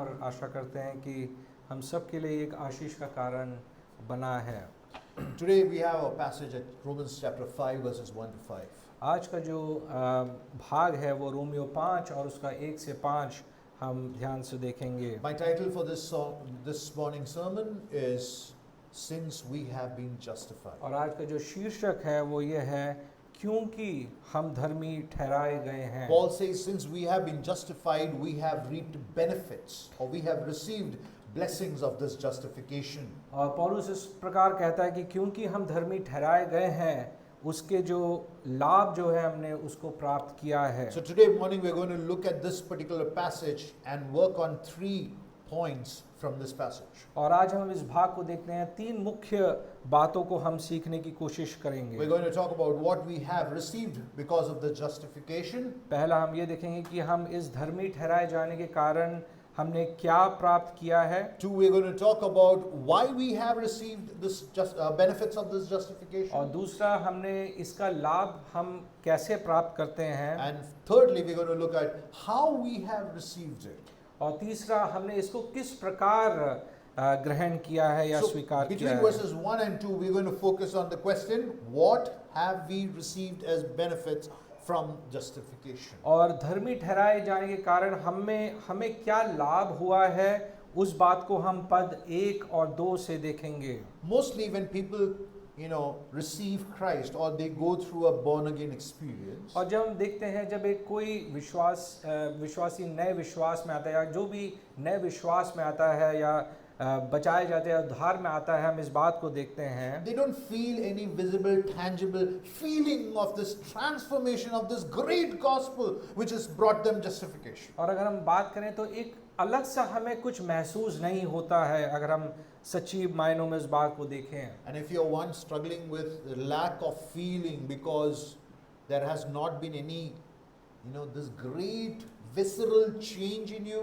और आशा करते हैं कि हम सब के लिए एक आशीष का कारण बना है। Today we have a passage at Romans chapter 5 verses 1 to 5. आज का जो भाग है वो रोमियो 5 और उसका 1 से 5 हम ध्यान से देखेंगे। My title for this morning's sermon is Since We Have Been Justified. और आज का जो शीर्षक है वो ये है क्योंकि हम धर्मी ठहराए गए हैं। Paul says, since we have been justified, we have reaped benefits, or we have received blessings of this justification. और पौलुस इस प्रकार कहता है कि क्योंकि हम धर्मी ठहराए गए हैं उसके जो लाभ जो है हमने उसको प्राप्त किया है। So today morning we're going to look at this particular passage and work on 3 points from this passage. और आज हम इस भाग को देखते हैं, 3 मुख्य बातों को हम सीखने की कोशिश करेंगे। We're going to talk about what we have received because of the justification. पहला हम ये देखेंगे कि हम इस धर्मी ठहराए जाने के कारण हमने क्या प्राप्त किया है। 2, we're going to talk about why we have received this benefits of this और justification. दूसरा हमने इसका लाभ हम कैसे प्राप्त करते हैं। And thirdly, we're going to look at how we have received it. और तीसरा हमने इसको किस प्रकार ग्रहण किया है या So, स्वीकार किया between है। verses 1 and 2, we're going to focus on the question, what have we received as benefits from justification? और धर्मी ठहराए जाने के कारण हमें क्या लाभ हुआ है उस बात को हम पद 1 और 2 से देखेंगे। Mostly when people, receive Christ or they go through a born again experience, और जब हम देखते हैं जब एक कोई विश्वासी नए विश्वास में आता है या जो भी नए विश्वास में आता है या बचाए जाते हैं उद्धार में आता है, हम इस बात को देखते हैं they don't feel any visible, tangible feeling of this transformation of this great gospel which has brought them justification. और अगर हम बात करें तो एक अलग सा हमें कुछ महसूस नहीं होता है अगर हम सच्ची मायनों में इस बात को देखें। And if you're one struggling with the lack of feeling because there has not been any, this great visceral change in you,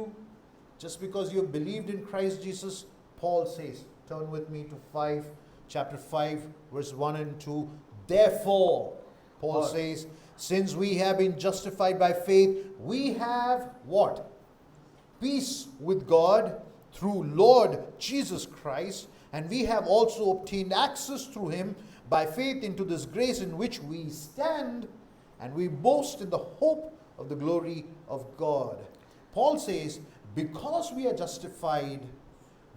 just because you have believed in Christ Jesus, Paul says, turn with me to chapter 5, verse 1 and 2. Therefore, Paul says, since we have been justified by faith, we have what? Peace with God through Lord Jesus Christ, and we have also obtained access through him by faith into this grace in which we stand, and we boast in the hope of the glory of God. Paul says, because we are justified,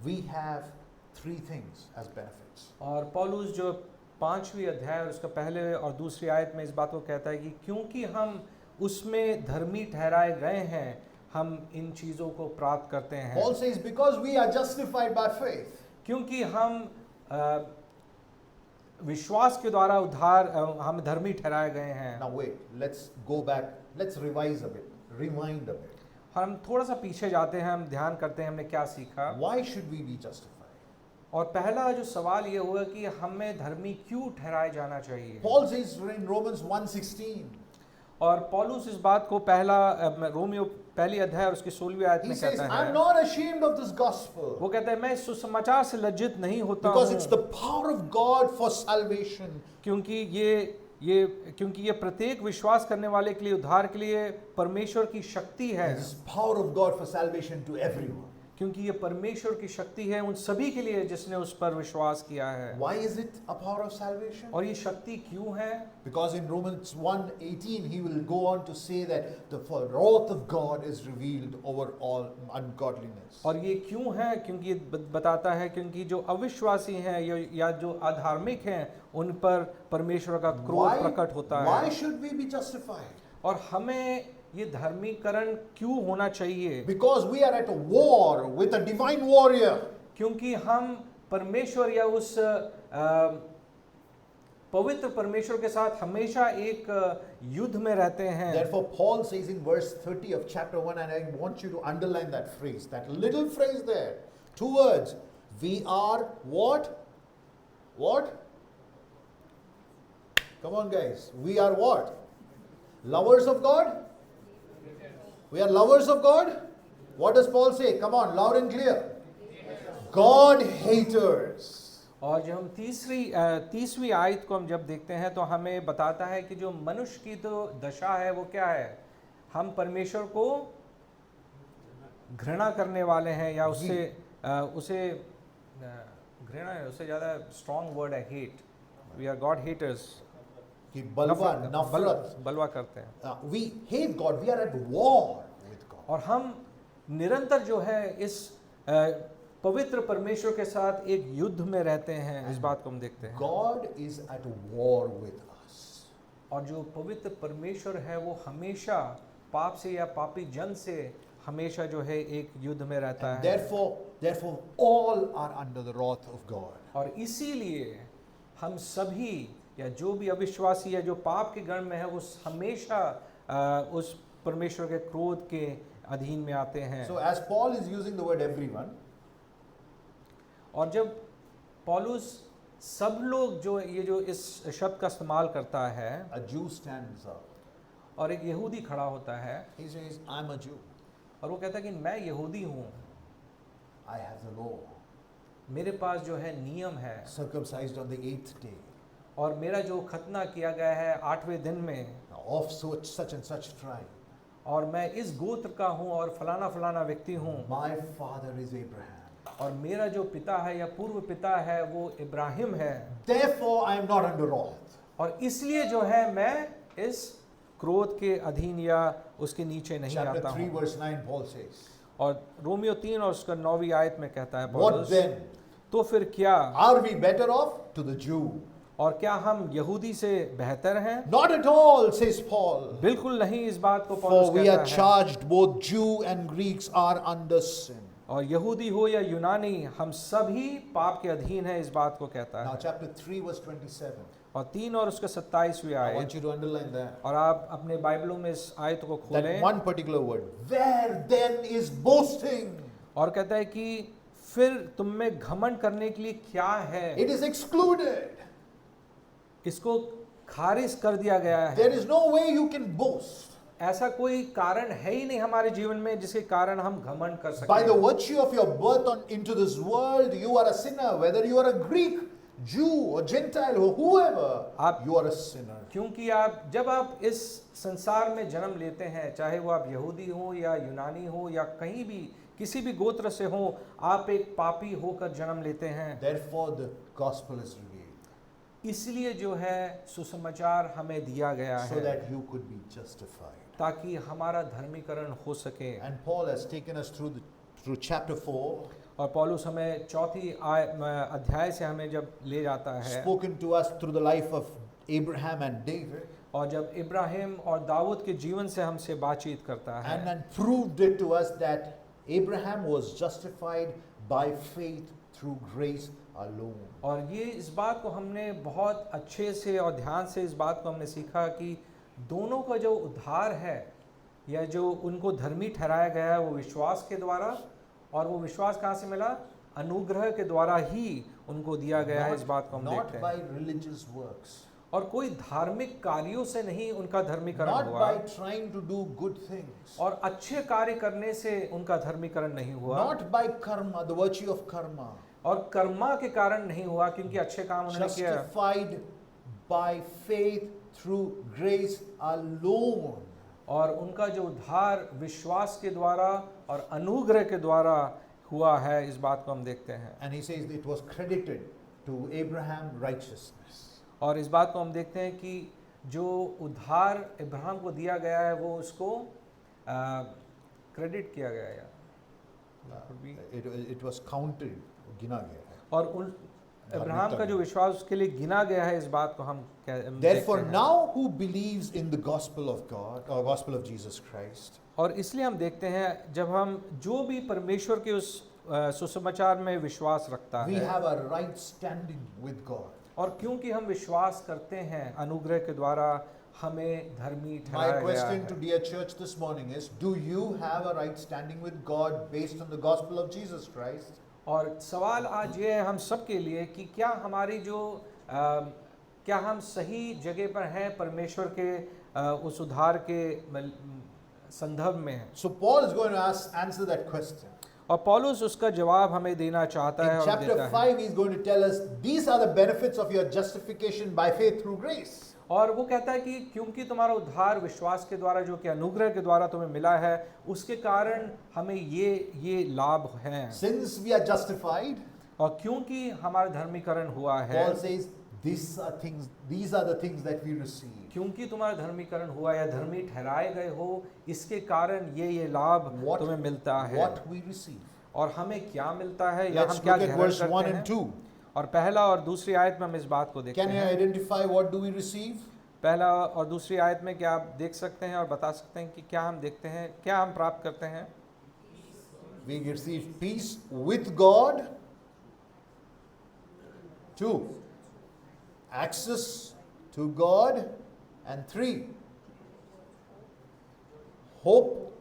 we have 3 things as benefits. और पौलुस जो 5वीं अध्याय और उसका पहले और दूसरी आयत में इस बात को कहता है कि क्योंकि हम उसमें धर्मी ठहराए गए हैं हम इन चीज़ों को प्राप्त करते हैं। Paul says, because we are justified by faith. क्योंकि हम विश्वास के द्वारा हम धर्मी ठहराए गए हैं। Now wait, let's go back, let's revise a bit, rewind a bit. हम थोड़ा सा पीछे जाते हैं, हम ध्यान करते हैं हमने क्या सीखा। Why should we be justified? और पहला जो सवाल ये होगा कि हमें धर्मी क्यों ठहराए जाना चाहिए। Paul says in Romans 1:16. और पौलुस इस बात को रोमियो पहली अध्याय और उसकी 16वीं आयत He में says, कहता I'm है, not ashamed of this gospel. वो कहता है मैं इस सुसमाचार से लज्जित नहीं होता Because हूँ it's the power of God for salvation. क्योंकि ये प्रत्येक विश्वास करने वाले के लिए उद्धार के लिए परमेश्वर की शक्ति है। It is power of God for salvation to everyone. क्योंकि ये परमेश्वर की शक्ति है उन सभी के लिए जिसने उस पर विश्वास किया है। Why is it a power of salvation? और ये शक्ति क्यों है? Because in Romans 1:18 he will go on to say that the wrath of God is revealed over all ungodliness. और ये क्यों है? क्योंकि ये बताता है क्योंकि जो अविश्वासी हैं या जो अधार्मिक हैं उन पर परमेश्वर का क्रोध प्रकट होता है। Why should we be justified? और हमें ये धर्मीकरण क्यों होना चाहिए? Because we are at a war with a divine warrior. क्योंकि हम परमेश्वर या उस पवित्र परमेश्वर के साथ हमेशा एक युद्ध में रहते हैं। Therefore Paul says in verse 30 of chapter 1, and I want you to underline that phrase, that little phrase there, 2 words, we are what? What? Come on guys, we are what? Lovers of God? We are lovers of God? What does Paul say? Come on, loud and clear. God haters. और जब हम 30वीं आयत को हम जब देखते हैं तो हमें बताता है कि जो मनुष्य की तो दशा है वो क्या है? हम परमेश्वर को घृणा करने वाले हैं या उससे उसे घृणा है, उससे ज़्यादा स्ट्रॉन्ग वर्ड है hate, we are God haters, कि बलवा नफरत, बलवा करते हैं, we hate God, we are at war with God. और हम निरंतर जो है इस पवित्र परमेश्वर के साथ एक युद्ध में रहते हैं, इस बात को हम देखते हैं। God is at war with us. और जो पवित्र परमेश्वर है वो हमेशा पाप से या पापी जन से हमेशा जो है एक युद्ध में रहता And है, therefore all are under the wrath of God. और इसीलिए हम सभी या जो भी अविश्वासी है, जो पाप के गण में है, वो हमेशा उस परमेश्वर के क्रोध के अधीन में आते हैं। So as Paul is using the word everyone, और जब पौलुस सब लोग जो ये जो इस शब्द का इस्तेमाल करता है, a Jew stands up. और एक यहूदी खड़ा होता है He says, I'm a Jew. और वो कहता है कि मैं यहूदी हूँ, I have the law. मेरे पास जो है नियम है, Circumcised on the 8th day. और मेरा जो खतना किया गया है 8वें दिन में, Of such and such tribe. और मैं इस गोत्र का हूँ और फलाना फलाना व्यक्ति हूँ, My father is Abraham. और मेरा जो पिता है या पूर्व पिता है वो इब्राहिम है, Therefore I am not under wrath. और इसलिए जो है मैं इस क्रोध के अधीन या उसके नीचे नहीं Chapter आता 3 हूँ। verse 9 Paul says, और रोमियो 3 और उसका 9वीं आयत में कहता है What पौलुस, then? तो फिर क्या, Are we better off? To the Jew. और क्या हम यहूदी से बेहतर हैं? Not at all, says Paul. बिल्कुल नहीं, इस बात को For पौलुस we are कहता है। charged, both Jew and Greeks are under sin. और यहूदी हो या यूनानी, हम सभी पाप के अधीन हैं, इस बात को कहता Now है। chapter 3 verse 27. और 3 और उसका 27वीं I आयत, want you to underline that. और आप अपने बाइबलों में इस आयत को That खोलें, one particular word. Where then is boasting? और कहता है कि फिर तुम में घमंड करने के लिए क्या है, It is excluded. इसको खारिज कर दिया गया है। There is no way you can boast. ऐसा कोई कारण है ही नहीं हमारे जीवन में जिसके कारण हम घमंड कर By the सकें। virtue of your birth into this world, you are a sinner. Whether you are a Greek, Jew or Gentile or whoever, you are a sinner. क्योंकि जब आप इस संसार में जन्म लेते हैं, चाहे वो आप यहूदी हो या यूनानी हो या कहीं भी किसी भी गोत्र से हो, आप एक पापी होकर जन्म लेते हैं। Therefore, the gospel is revealed इसलिए जो है सुसमाचार हमें दिया गया so है that you could be justified. ताकि हमारा धर्मीकरण हो सके। And Paul has taken us through chapter 4, और पौलुस हमें चौथी अध्याय से हमें जब ले जाता है, spoken to us through the life of Abraham and David, और जब इब्राहिम और दाऊद के जीवन से हमसे बातचीत करता है, and proved it to us that Abraham was justified by faith through grace alone. और ये इस बात को हमने बहुत अच्छे से और ध्यान से इस बात को हमने सीखा कि दोनों का जो उद्धार है या जो उनको धर्मी ठहराया गया है वो विश्वास के द्वारा, और वो विश्वास कहाँ से मिला? अनुग्रह के द्वारा ही उनको दिया गया है। इस बात को हम Not देखते by हैं, religious works, और कोई धार्मिक कार्यों से नहीं उनका धर्मीकरण not हुआ, by trying to do good things, और अच्छे कार्य करने से उनका धर्मीकरण नहीं हुआ, not by karma, the virtue of karma, और कर्मा के कारण नहीं हुआ क्योंकि अच्छे काम उन्होंने किया, justified by faith through grace alone. और उनका जो उद्धार विश्वास के द्वारा और अनुग्रह के द्वारा हुआ है। इस बात को हम देखते हैं, And he says it was credited to Abraham righteousness. और इस बात को हम देखते हैं कि जो उद्धार इब्राहिम को दिया गया है वो उसको क्रेडिट किया गया है, It was counted, गिना गया है. और उन इब्राहिम का जो विश्वास उसके लिए गिना गया है। इस बात को हम Therefore, देखते हैं। now who believes in the gospel of God, or gospel of Jesus Christ, और इसलिए हम देखते हैं जब हम जो भी परमेश्वर के उस सुसमाचार में विश्वास रखता we है, have a right standing with God. और क्योंकि हम विश्वास करते हैं अनुग्रह के द्वारा हमें धर्मी My ठहराया गया question to है। dear church this morning is, do you have a right standing with God based on the gospel of Jesus Christ? और सवाल आज ये है हम सब के लिए कि क्या हमारी जो क्या हम सही जगह पर हैं परमेश्वर के उस उद्धार के संदर्भ में हैं। So Paul is going to answer that question. और पौलुस उसका जवाब हमें देना चाहता है In और chapter देता है। 5, he's going to tell us these are the benefits of your justification by faith through grace. और वो कहता है कि क्योंकि तुम्हारा उद्धार विश्वास के द्वारा जो कि अनुग्रह के द्वारा तुम्हें मिला है, उसके कारण हमें ये लाभ हैं। Since we are justified, और क्योंकि हमारा धर्मीकरण हुआ है, Paul says, these are the things that we receive. क्योंकि तुम्हारा धर्मीकरण हुआ या धर्मी ठहराए गए हो, इसके कारण ये लाभ What- तुम्हें मिलता है। What we receive. और हमें क्या मिलता है या Let's हम क्या look at ग्रहण verse 1 करते and हैं। 2. और पहला और दूसरी आयत में हम इस बात को देखते Can you हैं। identify what do we receive? पहला और दूसरी आयत में क्या आप देख सकते हैं और बता सकते हैं कि क्या हम देखते हैं, क्या हम प्राप्त करते हैं। We receive peace with God. 2. Access to God. And 3. Hope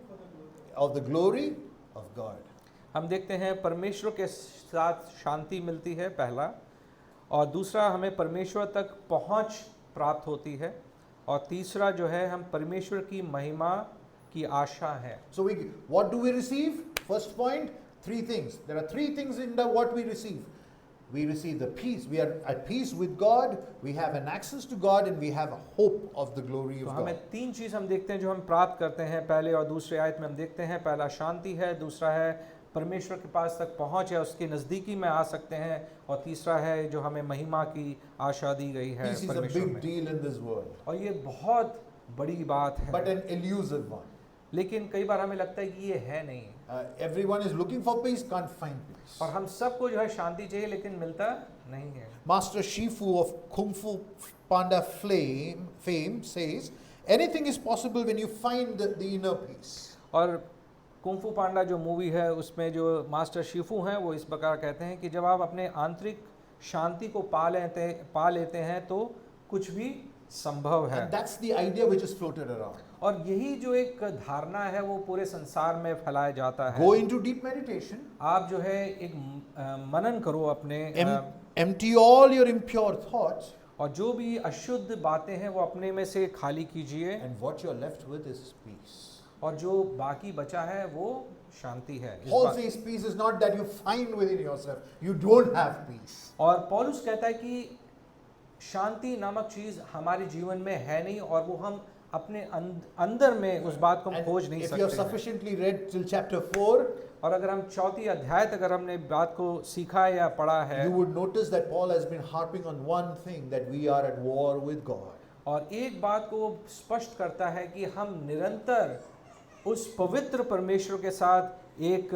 of the glory of God. हम देखते हैं परमेश्वर के साथ शांति मिलती है पहला, और दूसरा हमें परमेश्वर तक पहुंच प्राप्त होती है, और तीसरा जो है हम परमेश्वर की महिमा की आशा है। So what do we receive? First point, 3 things. There are 3 things in what we receive. We receive the peace. We are at peace with God. We have an access to God, and we have a hope of the glory तो of हमें God. 3 चीज़ हम देखते हैं जो हम प्राप्त करते हैं पहले और दूसरे आयत में। हम देखते हैं पहला शांति है, दूसरा है परमेश्वर के पास तक पहुंच है, उसकी नज़दीकी में आ सकते हैं, और तीसरा है जो हमें महिमा की आशा दी गई है Peace is a परमेश्वर big में। deal in this world, और ये बहुत बड़ी बात but है, an elusive one. लेकिन कई बार हमें लगता है कि ये है नहीं। Everyone is looking for peace, can't find peace. और हम सबको जो है शांति चाहिए, लेकिन मिलता नहीं है। Master Shifu of Kung Fu Panda fame says, anything is possible when you find the inner peace. और कुंफू पांडा जो मूवी है उसमें जो मास्टर शिफू हैं वो इस प्रकार कहते हैं कि जब आप अपने आंतरिक शांति को पा लेते हैं तो कुछ भी संभव है। And that's the idea which is floated around. और यही जो एक धारणा है वो पूरे संसार में फैलाया जाता है। Go into deep meditation. आप जो है एक मनन करो अपने Empty all your impure thoughts, और जो भी अशुद्ध बातें हैं वो अपने में से खाली कीजिए, and what you're left with is peace. और जो बाकी बचा है वो शांति है। Paul says peace is not that you find within yourself. You don't have peace. और पौलुस कहता है कि शांति नामक चीज हमारे जीवन में है नहीं, और वो हम अपने अंदर में उस बात को हम And खोज नहीं if you have सकते हैं। sufficiently read till chapter 4, और अगर हम 4th अध्याय तक अगर हमने बात को सीखा या पढ़ा है, you would notice that Paul has been harping on one thing, that we are at war with God. और एक बात को स्पष्ट करता है कि हम निरंतर उस पवित्र परमेश्वर के साथ एक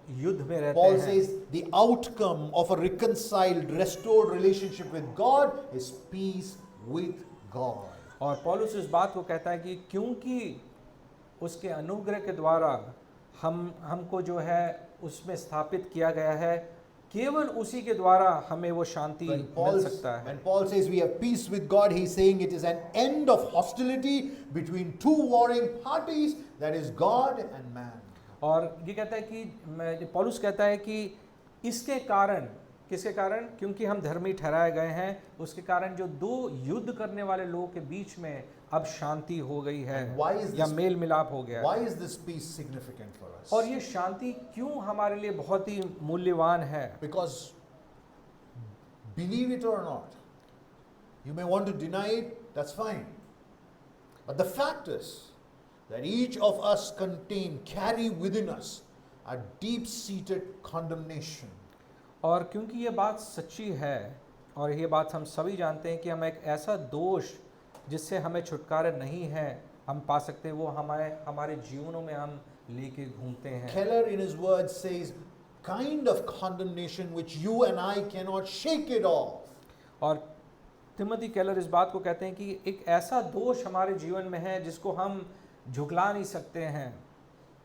युद्ध में रहते Paul हैं। says the outcome of a reconciled, restored relationship with God is peace with God. और पौलुस इस बात को कहता है कि क्योंकि उसके अनुग्रह के द्वारा हमको जो है उसमें स्थापित किया गया है, केवल उसी के द्वारा हमें वो शांति मिल सकता है। When Paul says we have peace with God, he's saying it is an end of hostility between 2 warring parties, that is God and man. और ये कहता है कि पौलुस कहता है कि इसके कारण, किसके कारण? क्योंकि हम धर्मी ठहराए गए हैं, उसके कारण जो 2 युद्ध करने वाले लोगों के बीच में अब शांति हो गई है Why is या this- मेल मिलाप हो गया है। Why is this peace significant for us? और ये शांति क्यों हमारे लिए बहुत ही मूल्यवान है? Because, believe it or not, you may want to deny it, that's fine. But the fact is that each of us carry within us a deep-seated condemnation. और क्योंकि ये बात सच्ची है और ये बात हम सभी जानते हैं कि हम एक ऐसा दोष जिससे हमें छुटकारा नहीं है हम पा सकते हैं, वो हमारे जीवनों में हम लेके घूमते हैं। Keller in his words says, kind of condemnation which you and I cannot shake it off. और तिमोथी केलर इस बात को कहते हैं कि एक ऐसा दोष हमारे जीवन में है जिसको हम झुकला नहीं सकते हैं।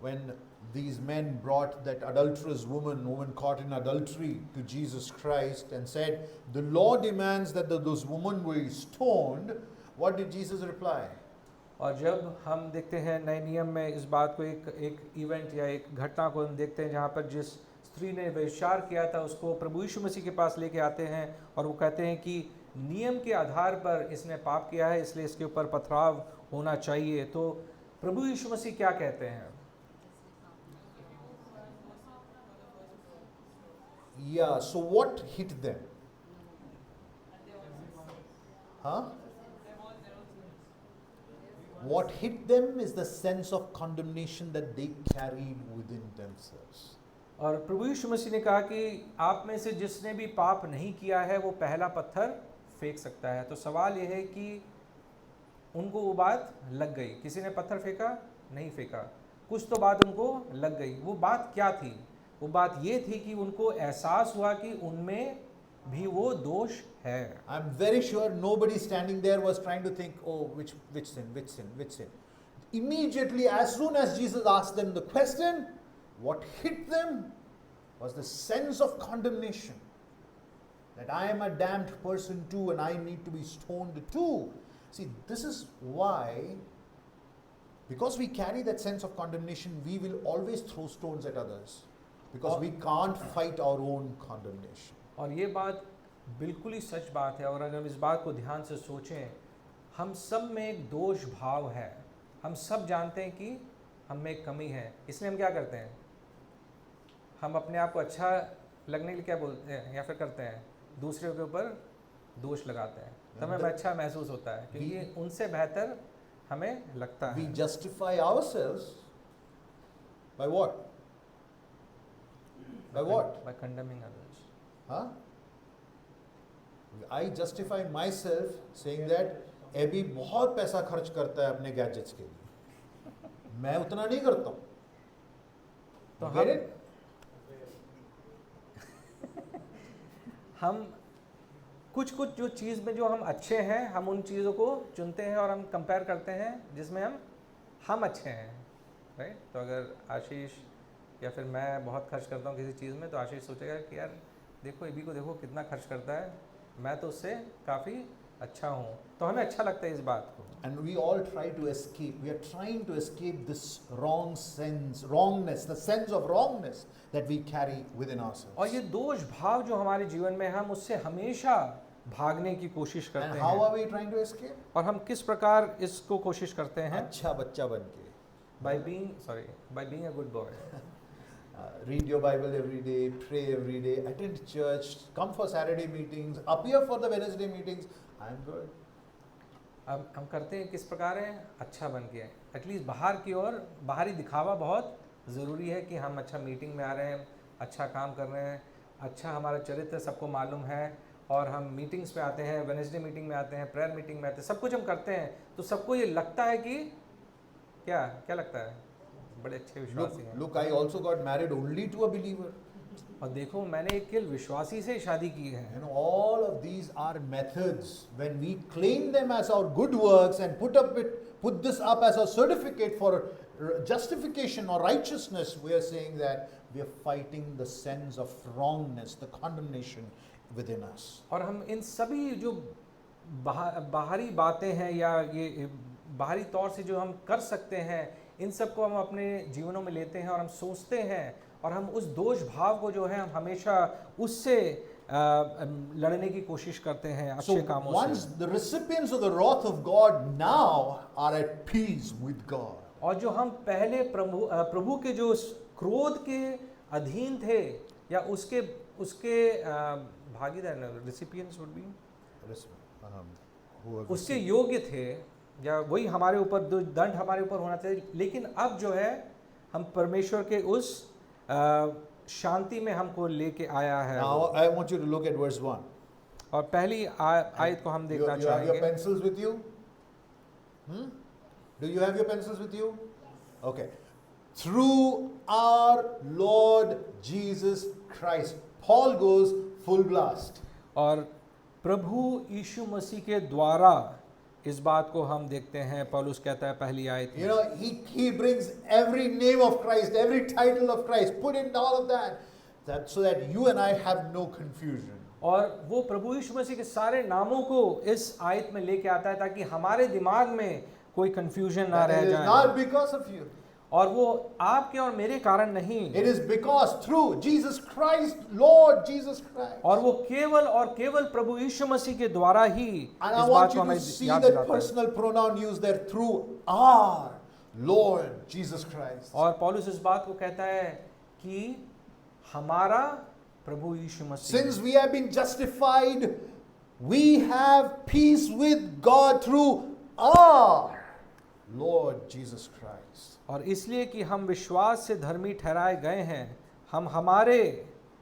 When these men brought that adulterous woman caught in adultery to Jesus Christ and said, the law demands that those women be stoned, what did Jesus reply? और जब हम देखते हैं नए नियम में इस बात को एक इवेंट या एक घटना को हम देखते हैं जहाँ पर जिस स्त्री ने व्यभिचार किया था उसको प्रभु यीशु मसीह के पास लेके आते हैं और वो कहते हैं कि नियम के आधार पर इसने पाप किया है इसलिए इसके ऊपर पथराव होना चाहिए। तो प्रभु यीशु मसीह क्या कहते हैं? Yeah, so what hit them? Huh? what hit them is the sense of condemnation that they carried within themselves. और प्रभु यीशु मसीह ने कहा कि आप में से जिसने भी पाप नहीं किया है वो पहला पत्थर फेंक सकता है। तो सवाल यह है कि उनको वो बात लग गई। किसी ने पत्थर फेंका? नहीं फेंका। कुछ तो बात उनको लग गई। वो बात क्या थी? वो बात ये थी कि उनको एहसास हुआ कि उनमें भी वो दोष है। I'm very sure nobody standing there was trying to think, oh, which sin. Immediately, as soon as Jesus asked them the question, what hit them was the sense of condemnation. That I am a damned person too and I need to be stoned too. See, this is why, because we carry that sense of condemnation, we will always throw stones at others. Because we can't fight our own condemnation. और ये बात बिल्कुल ही सच बात है। और अगर हम इस बात को ध्यान से सोचें, हम सब में एक दोष भाव है। हम सब जानते हैं कि हम में एक कमी है, इसलिए हम क्या करते हैं? हम अपने आप को अच्छा लगने के लिए क्या बोलते हैं या फिर करते हैं? दूसरे के ऊपर दोष लगाते हैं, तब हमें अच्छा महसूस होता है क्योंकि उनसे बेहतर हमें लगता है। We justify ourselves by what? By what? By condemning others. Huh? I justify myself saying that एबी बहुत पैसा खर्च करता है अपने गैजेट्स के लिए, मैं उतना नहीं करता हूँ। तो हम कुछ जो चीज़ में जो हम अच्छे हैं, हम उन चीज़ों को चुनते हैं और हम कंपेयर करते हैं जिसमें हम अच्छे हैं, राइट? तो अगर आशीष या फिर मैं बहुत खर्च करता हूँ किसी चीज़ में, तो आशीष सोचेगा कि यार देखो एबी को देखो कितना खर्च करता है, मैं तो उससे काफ़ी अच्छा हूँ। तो हमें अच्छा लगता है इस बात को। And we all try to escape. We are trying to escape this wrongness, the sense of wrongness that we carry within ourselves. और ये दोष भाव जो हमारे जीवन में है, हम उससे हमेशा भागने की कोशिश करते And हैं। how are we trying to escape? और हम किस प्रकार इसको कोशिश करते हैं? अच्छा बच्चा बन के। By being a good boy. Read your Bible every day, pray every day, attend church, come for Saturday meetings, appear for the Wednesday meetings. I'm good. अब हम करते हैं किस प्रकार है? अच्छा बन के। एटलीस्ट बाहर की ओर बाहरी दिखावा बहुत ज़रूरी है कि हम अच्छा मीटिंग में आ रहे हैं, अच्छा काम कर रहे हैं, अच्छा हमारा चरित्र सबको मालूम है, और हम मीटिंग्स पे आते हैं, वेडनेसडे मीटिंग में आते हैं, प्रेयर मीटिंग में आते हैं, सब कुछ हम करते हैं, तो सबको ये लगता है कि क्या लगता है? बड़े अच्छे विश्वासी हैं। Look, I also got married only to a believer. और देखो मैंने एक केवल विश्वासी से शादी की है। You know, all of these are methods. When we claim them as our good works and put this up as a certificate for justification or righteousness, we are saying that we are fighting the sense of wrongness, the condemnation within us. और हम इन सभी जो बाहरी बातें हैं या ये बाहरी तौर से जो हम कर सकते हैं, इन सब को हम अपने जीवनों में लेते हैं और हम सोचते हैं, और हम उस दोष भाव को जो है हम हमेशा उससे लड़ने की कोशिश करते हैं अच्छे कामों once से। the recipients of the wrath of God now are at peace with God. और जो हम पहले प्रभु के जो क्रोध के अधीन थे या उसके भागीदार, रिसिपिएंट्स वुड बी, उसके योग्य थे, या वही हमारे ऊपर दंड हमारे ऊपर होना चाहिए, लेकिन अब जो है हम परमेश्वर के उस शांति में हमको लेके आया है। Now I want you to look at verse 1. और पहली आयत को हम देखना You have your चाहेंगे। pencils with you? Do you have your pencils with you? Okay. Through our Lord Jesus Christ. Paul goes full blast. और प्रभु यीशु मसीह के द्वारा इस बात को हम देखते हैं। पौलुस कहता है पहली आयत You know, he brings every name of Christ, every title of Christ, put in all of that so that you and I have no confusion. और वो प्रभु यीशु मसीह के सारे नामों को इस आयत में लेके आता है ताकि हमारे दिमाग में कोई कंफ्यूजन ना रह It is जाए। not because of you. और वो आपके और मेरे कारण नहीं, It is because through Jesus Christ, Lord Jesus Christ. और वो केवल प्रभु यीशु मसीह के द्वारा ही And इस I बात want को you हमें to see याद that दिलाता है। personal pronoun used there, through our Lord Jesus Christ. और पौलुस इस बात को कहता है कि हमारा प्रभु यीशु मसीह, Since we have been justified, we have peace with God through our Lord Jesus Christ. और इसलिए कि हम विश्वास से धर्मी ठहराए गए हैं, हम हमारे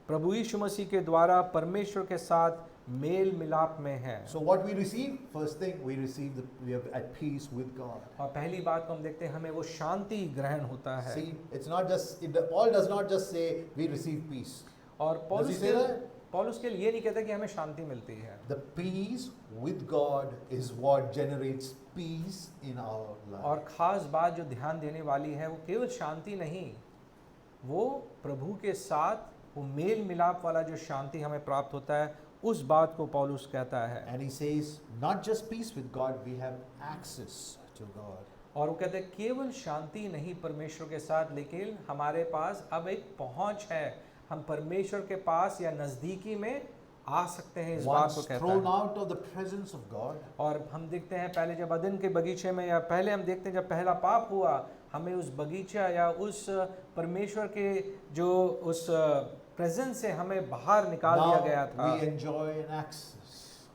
प्रभु यीशु मसीह के द्वारा परमेश्वर के साथ मेल मिलाप में हैं। So what we receive? First thing, we are at peace with God. और पहली बात को हम देखते हैं, हमें वो शांति ग्रहण होता है। See, it's not just, Paul does not just say we receive peace. और Does he say that? पौलुस के लिए ये नहीं कहता कि हमें शांति मिलती है। The peace with God is what generates peace in our life. और खास बात जो ध्यान देने वाली है, वो केवल शांति नहीं, वो प्रभु के साथ वो मेल मिलाप वाला जो शांति हमें प्राप्त होता है, उस बात को पौलुस कहता है। And he says, not just peace with God, we have access to God. और वो कहते हैं केवल शांति नहीं परमेश्वर के साथ, लेकिन हमारे पास अब एक पहुंच है, हम परमेश्वर के पास या नजदीकी में आ सकते हैं। इस बात को Once कहता thrown है। out of the presence of God, और हम देखते हैं पहले जब अदन के बगीचे में, या पहले हम देखते हैं जब पहला पाप हुआ, हमें उस बगीचा या उस परमेश्वर के जो उस प्रेजेंस से हमें बाहर निकाल दिया गया now था। we enjoy an access.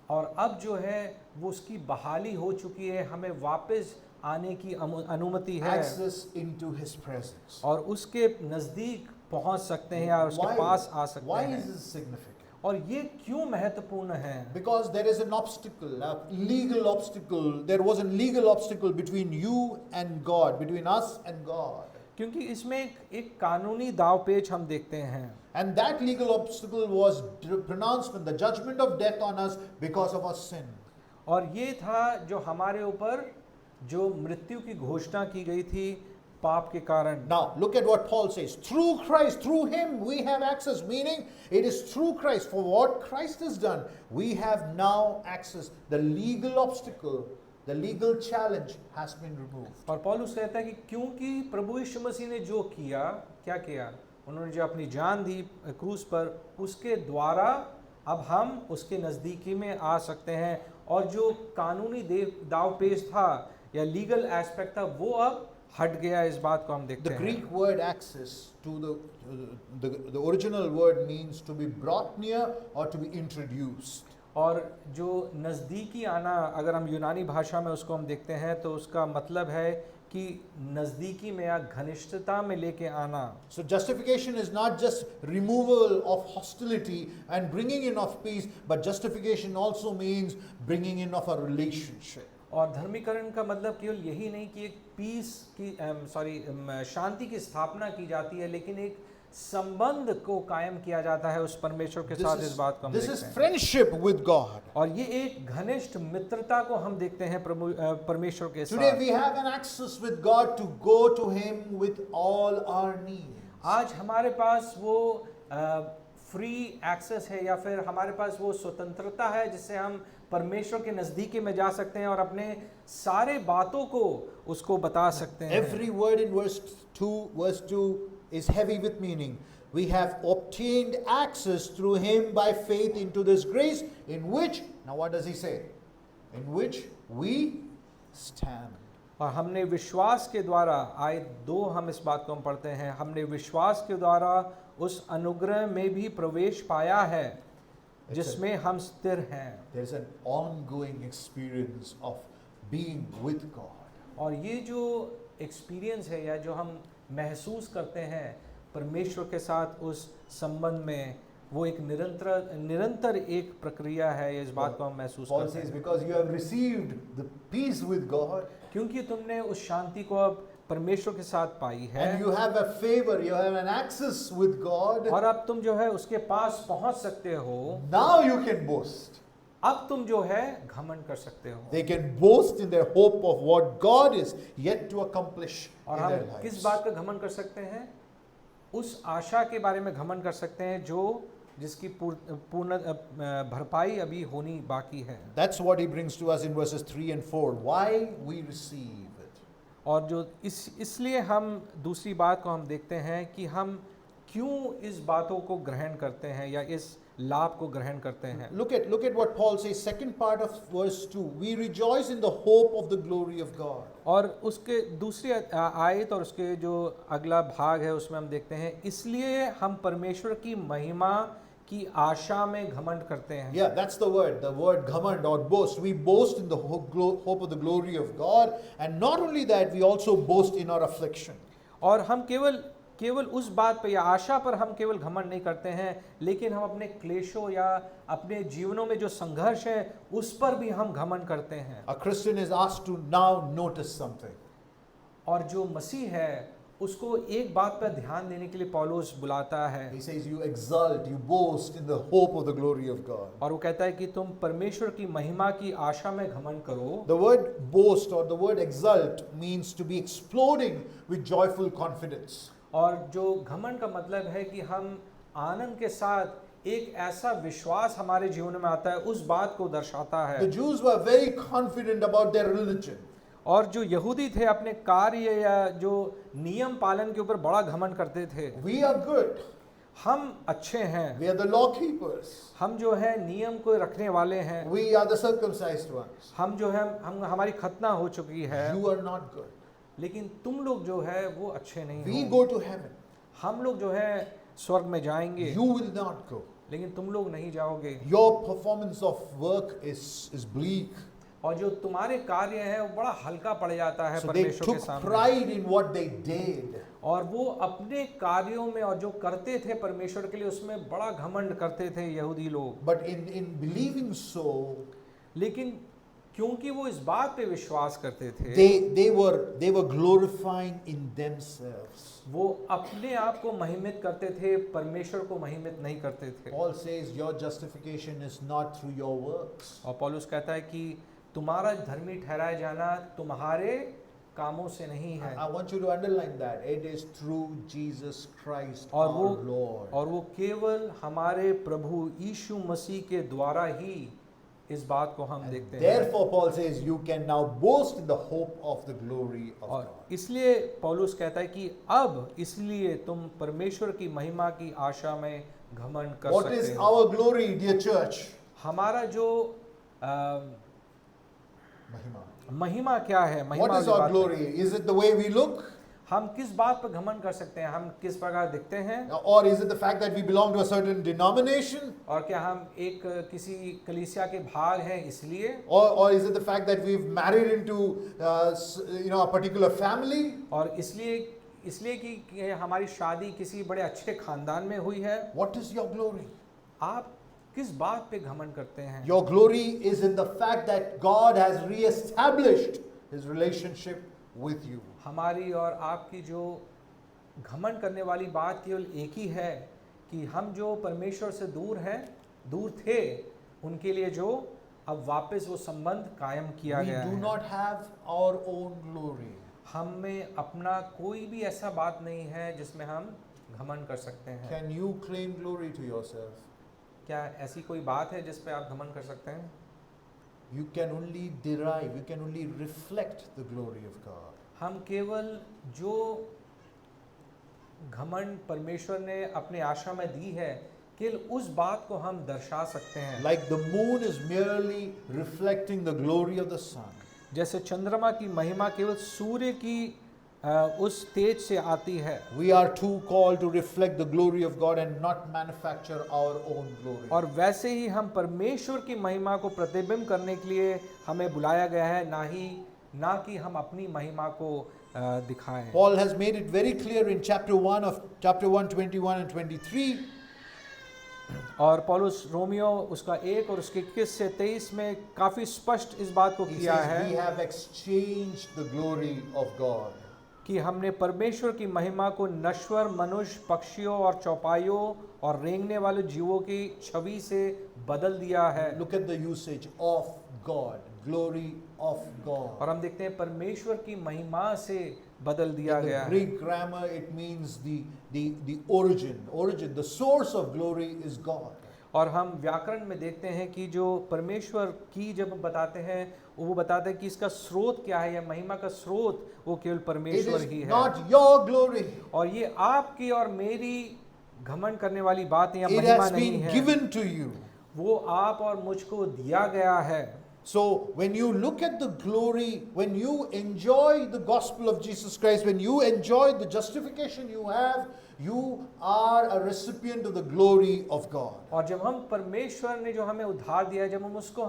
और अब जो है वो उसकी बहाली हो चुकी है, हमें वापस आने की अनुमति है Access into His presence. और उसके नज़दीक पहुंच सकते हैं या उसके पास आ सकते Why हैं। is this significant? और ये क्यों महत्वपूर्ण है? Because there is an obstacle, a legal obstacle. There was a legal obstacle between you and God, between us and God. क्योंकि इसमें एक कानूनी दावपेच हम देखते हैं। And that legal obstacle was pronouncement, the judgment of death on us because of our sin. और ये था जो हमारे ऊपर जो मृत्यु की घोषणा की गई थी पाप के कारण। Now, look at what Paul says. Through Christ, through Him, we have access. Meaning, it is through Christ. For what Christ has done, we have now access. The legal obstacle, the legal challenge has been removed. और पौलुस कहता है कि क्योंकि प्रभु यीशु मसीह ने जो किया, क्या किया? उन्होंने जो अपनी जान दी क्रूस पर, उसके द्वारा अब हम उसके नज़दीकी में आ सकते हैं। और जो कानूनी दावपेच था या लीगल एस्पेक्ट था, वो अब हट गया। इस बात को हम देखते The हैं। Greek word access to the original word means to be brought near or to be introduced. और जो नज़दीकी आना, अगर हम यूनानी भाषा में उसको हम देखते हैं, तो उसका मतलब है कि नज़दीकी में या घनिष्ठता में लेके आना। So justification is not just removal of hostility and bringing in of peace, but justification also means bringing in of a relationship. और धर्मीकरण का मतलब केवल यही नहीं कि एक पीस की शांति की स्थापना की जाती है, लेकिन एक संबंध को कायम किया जाता है उस परमेश्वर के साथ। इस बात को हम This देखते is हैं। friendship with God. और ये एक घनिष्ठ मित्रता को हम देखते हैं परमेश्वर के Today साथ। we have an access with God to go to Him with all our needs. आज हमारे पास वो फ्री एक्सेस है, या फिर हमारे पास वो स्वतंत्रता है जिससे हम परमेश्वर के नज़दीकी में जा सकते हैं और अपने सारे बातों को उसको बता सकते हैं। Every word in verse 2 is heavy with meaning. We have obtained access through Him by faith into this grace in which, now what does he say? In which we stand. और हमने विश्वास के द्वारा, आय 2 हम इस बात को हम पढ़ते हैं, हमने विश्वास के द्वारा उस अनुग्रह में भी प्रवेश पाया है जिसमें हम स्थिर हैं। There is an ongoing experience of being with God. और ये जो एक्सपीरियंस है या जो हम महसूस करते हैं परमेश्वर के साथ उस संबंध में, वो एक निरंतर एक प्रक्रिया है। इस बात को हम महसूस Paul करते says, हैं because you have received the peace with God, क्योंकि तुमने उस शांति को अब परमेश्वर के साथ पाई है, and you have a favor, you have an access with God, और अब तुम जो है उसके पास पहुंच सकते हो। now you can boast. अब तुम जो है घमंड कर सकते हो। They can boast in their hope of what God is yet to accomplish और in हम their किस lives. बात का घमंड कर सकते हैं? उस आशा के बारे में घमंड कर सकते हैं जिसकी पूर्ण भरपाई अभी होनी बाकी है। That's what he brings to us in verses 3 and 4. Why we receive it. और जो इसलिए हम दूसरी बात को हम देखते हैं कि हम क्यों इस बातों को ग्रहण करते हैं या इस लाभ को ग्रहण करते हैं। Look at what Paul says, second part of verse 2. We rejoice in the hope of the glory of God. और उसके दूसरी आयत और उसके जो अगला भाग है उसमें हम देखते हैं, इसलिए हम परमेश्वर की महिमा की आशा में घमंड करते हैं। Yeah, that's the word ghamand or boast. We boast in the hope of the glory of God, and not only that, we also boast in our affliction. और हम केवल उस बात पर या आशा पर हम केवल घमंड नहीं करते हैं, लेकिन हम अपने क्लेशों या अपने जीवनों में जो संघर्ष है उस पर भी हम घमंड करते हैं। A Christian is asked to now notice something. और जो मसीह है उसको एक बात पर ध्यान देने के लिए पौलुस बुलाता है। He says, you exult, you boast in the hope of the glory of God. और वो कहता है कि तुम परमेश्वर की महिमा की आशा में घमंड करो। The word boast or the word exult means to be exploding with joyful confidence. और जो घमंड का मतलब है कि हम आनंद के साथ एक ऐसा विश्वास हमारे जीवन में आता है, उस बात को दर्शाता है। The Jews were very confident about their religion. और जो यहूदी थे अपने कार्य या जो नियम पालन के ऊपर बड़ा घमंड करते थे। We are good. हम अच्छे हैं, We are the law keepers. हम जो है नियम को रखने वाले हैं, We are the circumcised ones. हम जो है हमारी खतना हो चुकी है। You are not good. लेकिन तुम लोग जो है वो अच्छे नहीं We हो। go to heaven. हम लोग जो है स्वर्ग में जाएंगे, You will not go. लेकिन तुम लोग नहीं जाओगे। Your performance of work is bleak. और जो तुम्हारे कार्य है वो बड़ा हल्का पड़ जाता है So they परमेश्वर के took सामने। pride in what they did. और वो अपने कार्यों में और जो करते थे परमेश्वर के लिए उसमें बड़ा घमंड करते थे यहूदी लोग। But in believing so, लेकिन क्योंकि वो इस बात पे विश्वास करते थे, they were glorifying in themselves. वो अपने आप को महिमित करते थे, परमेश्वर को महिमित नहीं करते थे। Paul says your justification is not through your works. और पौलुस कहता है कि तुम्हारा धर्मी ठहराया जाना तुम्हारे कामों से नहीं है, I want you to underline that. It is through Jesus Christ और our Lord. वो केवल हमारे प्रभु यीशु मसीह के द्वारा ही इस बात को हम देखते हैं। Therefore, Paul says you can now boast in the hope of the glory of और God. इसलिए पौलुस कहता है कि अब इसलिए तुम परमेश्वर की महिमा की आशा में घमंड कर What सकते is हो। our glory, dear church? हमारा जो Mahima. महिमा क्या है? What महिमा is की our बात glory? Is it the way we look? हम किस बात पर घमंड कर सकते हैं? हम किस प्रकार दिखते हैं? Or is it the fact that we belong to a certain denomination? और क्या हम एक किसी कलीसिया के भाग हैं इसलिए? Or is it the fact that we've married into a particular family? और इसलिए कि हमारी शादी किसी बड़े अच्छे खानदान में हुई है? What is your glory? आप किस बात पे घमंड करते हैं? Your glory is in the fact that God has re-established His relationship with you. हमारी और आपकी जो घमंड करने वाली बात केवल एक ही है कि हम जो परमेश्वर से दूर थे, उनके लिए जो अब वापस वो संबंध कायम किया We गया do है। not have our own glory. हम में अपना कोई भी ऐसा बात नहीं है जिसमें हम घमंड कर सकते हैं। Can you claim glory to yourself? क्या ऐसी कोई बात है जिस पे आप घमंड कर सकते हैं? You can only derive, you can only reflect the glory of God. हम केवल जो घमंड परमेश्वर ने अपने आशा में दी है, केवल उस बात को हम दर्शा सकते हैं। Like the moon is merely reflecting the glory of the sun. जैसे चंद्रमा की महिमा केवल सूर्य की उस तेज से आती है, We are too called to reflect the glory of God and not manufacture our own glory. और वैसे ही हम परमेश्वर की महिमा को प्रतिबिंब करने के लिए हमें बुलाया गया है, ना कि हम अपनी महिमा को दिखाएं। Paul has made it very clear in chapter 1, 21 and 23. और पौलुस रोमियो उसका 1 और उसके 21 से 23 में काफी स्पष्ट इस बात को He किया says, है we have exchanged the glory of God. कि हमने परमेश्वर की महिमा को नश्वर मनुष्य, पक्षियों और चौपाइयों और रेंगने वाले जीवों की छवि से बदल दिया है। Look at the usage of God, glory of God. और हम देखते हैं परमेश्वर की महिमा से बदल दिया In गया the है। Greek grammar, it means the origin, the source of glory is God. और हम व्याकरण में देखते हैं कि जो परमेश्वर की जब बताते हैं वो बताते हैं कि इसका स्रोत क्या है, या महिमा का स्रोत वो केवल It परमेश्वर is ही है। not your glory. और ये आपकी और मेरी घमंड करने वाली बात या It महिमा has नहीं been है, given to you. वो आप और मुझको दिया गया है। So when you look at the glory, when you enjoy the gospel of Jesus Christ, when you enjoy the justification you have, You are a recipient of the glory of God. और जब हम परमेश्वर ने जो हमें उद्धार दिया है, जब हम उसको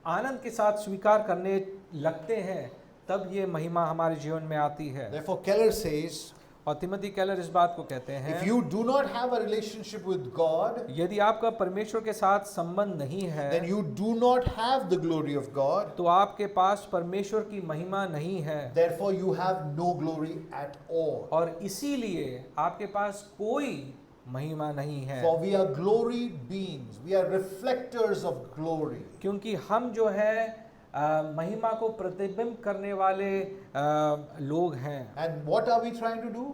आनंद के साथ स्वीकार करने लगते हैं, तब ये महिमा हमारे जीवन में आती है। Therefore, Keller says, और तिमोथी केलर इस बात को कहते if हैं, you do not have a relationship with God, यदि आपका परमेश्वर के साथ संबंध नहीं then है, you do not have the glory of God. तो आपके पास परमेश्वर की महिमा नहीं है, Therefore, you have no glory at all. और इसीलिए आपके पास कोई महिमा नहीं है। For we are glory beings. We are reflectors of glory. क्योंकि हम जो है महिमा को प्रतिबिंब करने वाले लोग हैं। And what are we trying to do?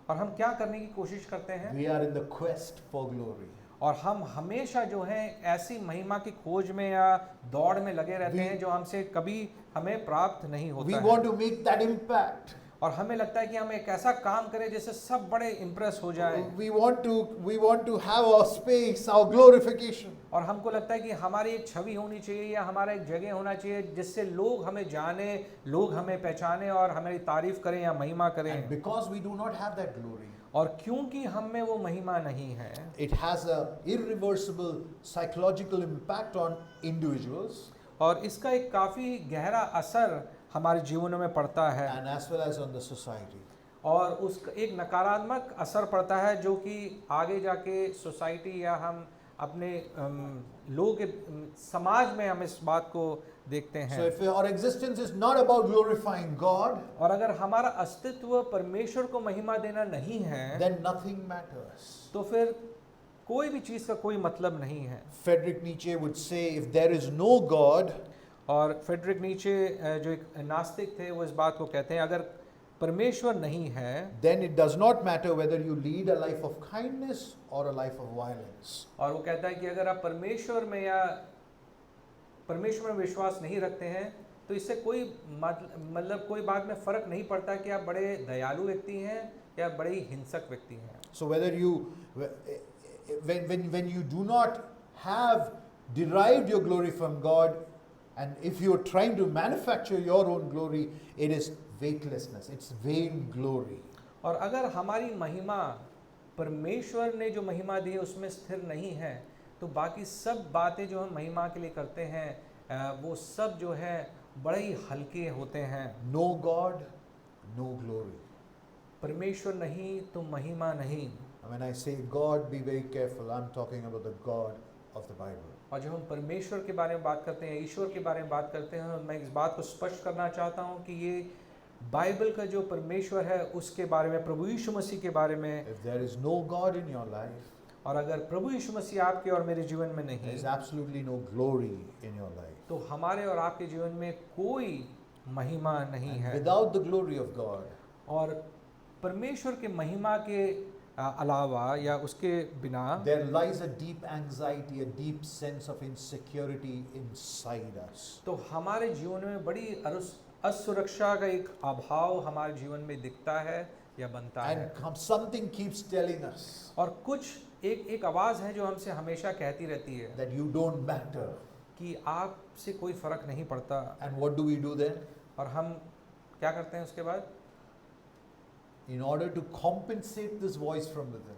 और हम क्या करने की कोशिश करते हैं? We are in the quest for glory. और हम हमेशा जो है ऐसी महिमा की खोज में या दौड़ में लगे रहते हैं जो हमसे कभी हमें प्राप्त नहीं We होता है। want to make that impact. और हमें लगता है कि हम एक ऐसा काम करें जिससे सब बड़े इम्प्रेस हो जाएं। We want to have our space, our glorification. और हमको लगता है कि हमारी एक छवि होनी चाहिए या हमारा एक जगह होना चाहिए जिससे लोग हमें जाने, लोग हमें पहचाने और हमारी तारीफ करें या महिमा And करें। because we do not have that glory, और क्योंकि हम में वो महिमा नहीं है, it has a irreversible psychological impact on individuals और इसका एक काफ़ी गहरा असर हमारे जीवनों में पड़ता है, and as well as on the society. और उसका एक नकारात्मक असर पड़ता है जो कि आगे जाके सोसाइटी या हम अपने लोगों के समाज में हम इस बात को देखते So हैं। if our existence is not about glorifying God, और अगर हमारा अस्तित्व परमेश्वर को महिमा देना नहीं है, then nothing matters. तो फिर कोई भी चीज़ का कोई मतलब नहीं है। Friedrich Nietzsche would say, if there is no God, और फ्रेडरिक नीचे जो एक नास्तिक थे वो इस बात को कहते हैं, अगर परमेश्वर नहीं है then it does not matter whether you lead a life of kindness or a life of violence. और वो कहता है कि अगर आप परमेश्वर में या परमेश्वर में विश्वास नहीं रखते हैं तो इससे कोई मतलब कोई बात में फ़र्क नहीं पड़ता कि आप बड़े दयालु व्यक्ति हैं या बड़े ही हिंसक व्यक्ति हैं। So whether you, when you do not have derived your glory from God, and if you are trying to manufacture your own glory, it is weightlessness, it's vain glory. और अगर हमारी महिमा परमेश्वर ने जो महिमा दी है उसमें स्थिर नहीं है तो बाकी सब बातें जो हम महिमा के लिए करते हैं वो सब जो है बड़े ही हल्के होते हैं। No God, no glory. परमेश्वर नहीं तो महिमा नहीं। And when I say God, be very careful, I'm talking about the God of the Bible. और जब हम परमेश्वर के बारे में बात करते हैं, ईश्वर के बारे में बात करते हैं, मैं इस बात को स्पष्ट करना चाहता हूँ कि ये बाइबल का जो परमेश्वर है उसके बारे में, प्रभु यीशु मसीह के बारे में। If there is no God in your life, और अगर प्रभु यीशु मसीह आपके और मेरे जीवन में there नहीं, is absolutely no glory in your life. तो हमारे और आपके जीवन में कोई महिमा नहीं And है। without the glory of God, और परमेश्वर के महिमा के अलावा या उसके बिना there lies a deep anxiety, a deep sense of insecurity inside us. तो हमारे जीवन में बड़ी असुरक्षा का एक अभाव हमारे जीवन में दिखता है या बनता है। And something keeps telling us और कुछ एक आवाज़ है जो हमसे हमेशा कहती रहती है that you don't matter. कि आपसे कोई फर्क नहीं पड़ता। And what do we do then? और हम क्या करते हैं उसके बाद? In order to compensate this voice from within,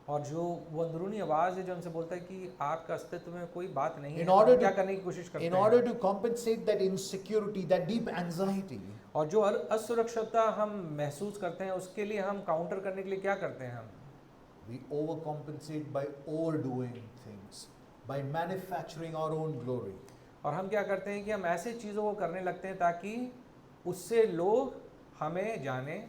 और जो वो अंदरूनी आवाज़ है जो हमसे बोलता है कि आपका अस्तित्व में कोई बात नहीं है, In तो order हम क्या to- करने की कोशिश करते in हैं? order to compensate that insecurity, that deep anxiety, और जो असुरक्षितता हम महसूस करते हैं उसके लिए हम काउंटर करने के लिए क्या करते हैं? हम we overcompensate by overdoing things, by manufacturing our own glory. और हम क्या करते हैं कि हम ऐसे चीज़ों को करने लगते हैं ताकि उससे लोग हमें जाने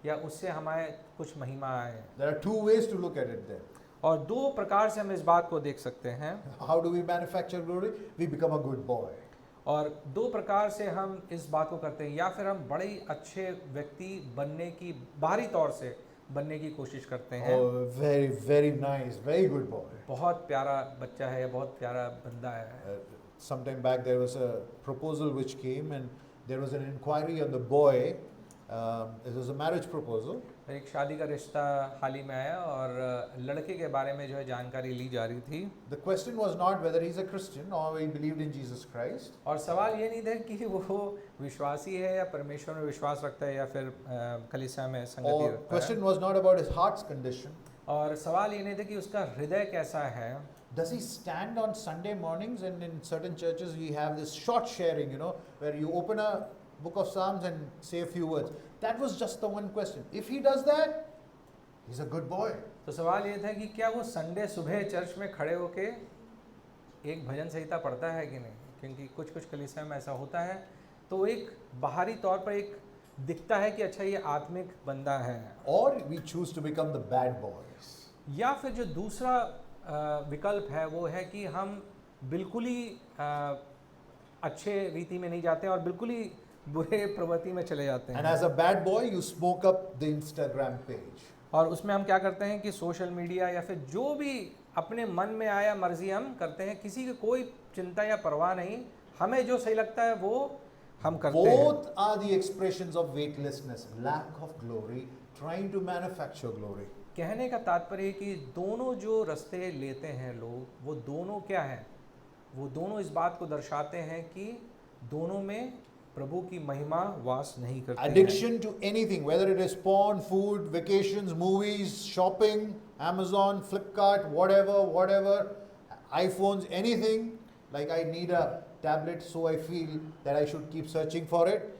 या उससे हमारे कुछ महिमा आए। There are two ways to look at it then. और दो प्रकार से हम इस बात को देख सकते हैं। How do we manufacture glory? We become a good boy. और दो प्रकार से हम इस बात को करते हैं, या फिर हम बड़े ही अच्छे व्यक्ति बनने की बाहरी तौर से बनने की कोशिश करते हैं। Oh, very, very nice, very good boy. बहुत प्यारा बच्चा है या बहुत प्यारा बंदा है। Sometime back there was a proposal which came and there was an inquiry on the boy. It was a marriage proposal. एक शादी का रिश्ता हाल ही में आया और लड़के के बारे में जो है जानकारी ली जा रही थी The question was not whether he's a Christian or he believed in Jesus Christ. और सवाल ये नहीं था कि वो विश्वासी है या परमेश्वर में विश्वास रखता है या फिर कलीसिया में संगति Or रखता है question was not about his heart's condition. और सवाल ये नहीं था कि उसका हृदय कैसा है Does he stand on Sunday mornings, and in certain churches we have this short sharing, where you open a book of Psalms and say a few words. That was just the one question. If he does that, he's a good boy. तो सवाल ये था कि क्या वो Sunday सुबह church में खड़े होके एक भजन संहिता पढ़ता है कि नहीं, क्योंकि कुछ कुछ कलीसिया में ऐसा होता है तो एक बाहरी तौर पर एक दिखता है कि अच्छा ये आत्मिक बंदा है Or we choose to become the bad boys. या फिर जो दूसरा विकल्प है वो है कि हम बिल्कुल ही अच्छे रीति में नहीं जाते और बिल्कुल ही बुरे प्रवृत्ति में चले जाते And हैं as a bad boy, you smoke up the Instagram page. और उसमें हम क्या करते हैं कि सोशल मीडिया या फिर जो भी अपने मन में आया मर्जी हम करते हैं, किसी की कोई चिंता या परवाह नहीं, हमें जो सही लगता है वो हम करते हैं। Both are the expressions of weightlessness, lack of glory, trying to manufacture glory. कहने का तात्पर्य कि दोनों जो रास्ते लेते हैं लोग, वो दोनों क्या है, वो दोनों इस बात को दर्शाते हैं कि दोनों में प्रभु की महिमा वास नहीं करती है। Addiction to anything, whether it is porn, food, vacations, movies, shopping, Amazon, Flipkart, whatever, iPhones, anything. Like I need a tablet, so I feel that I should keep searching for it.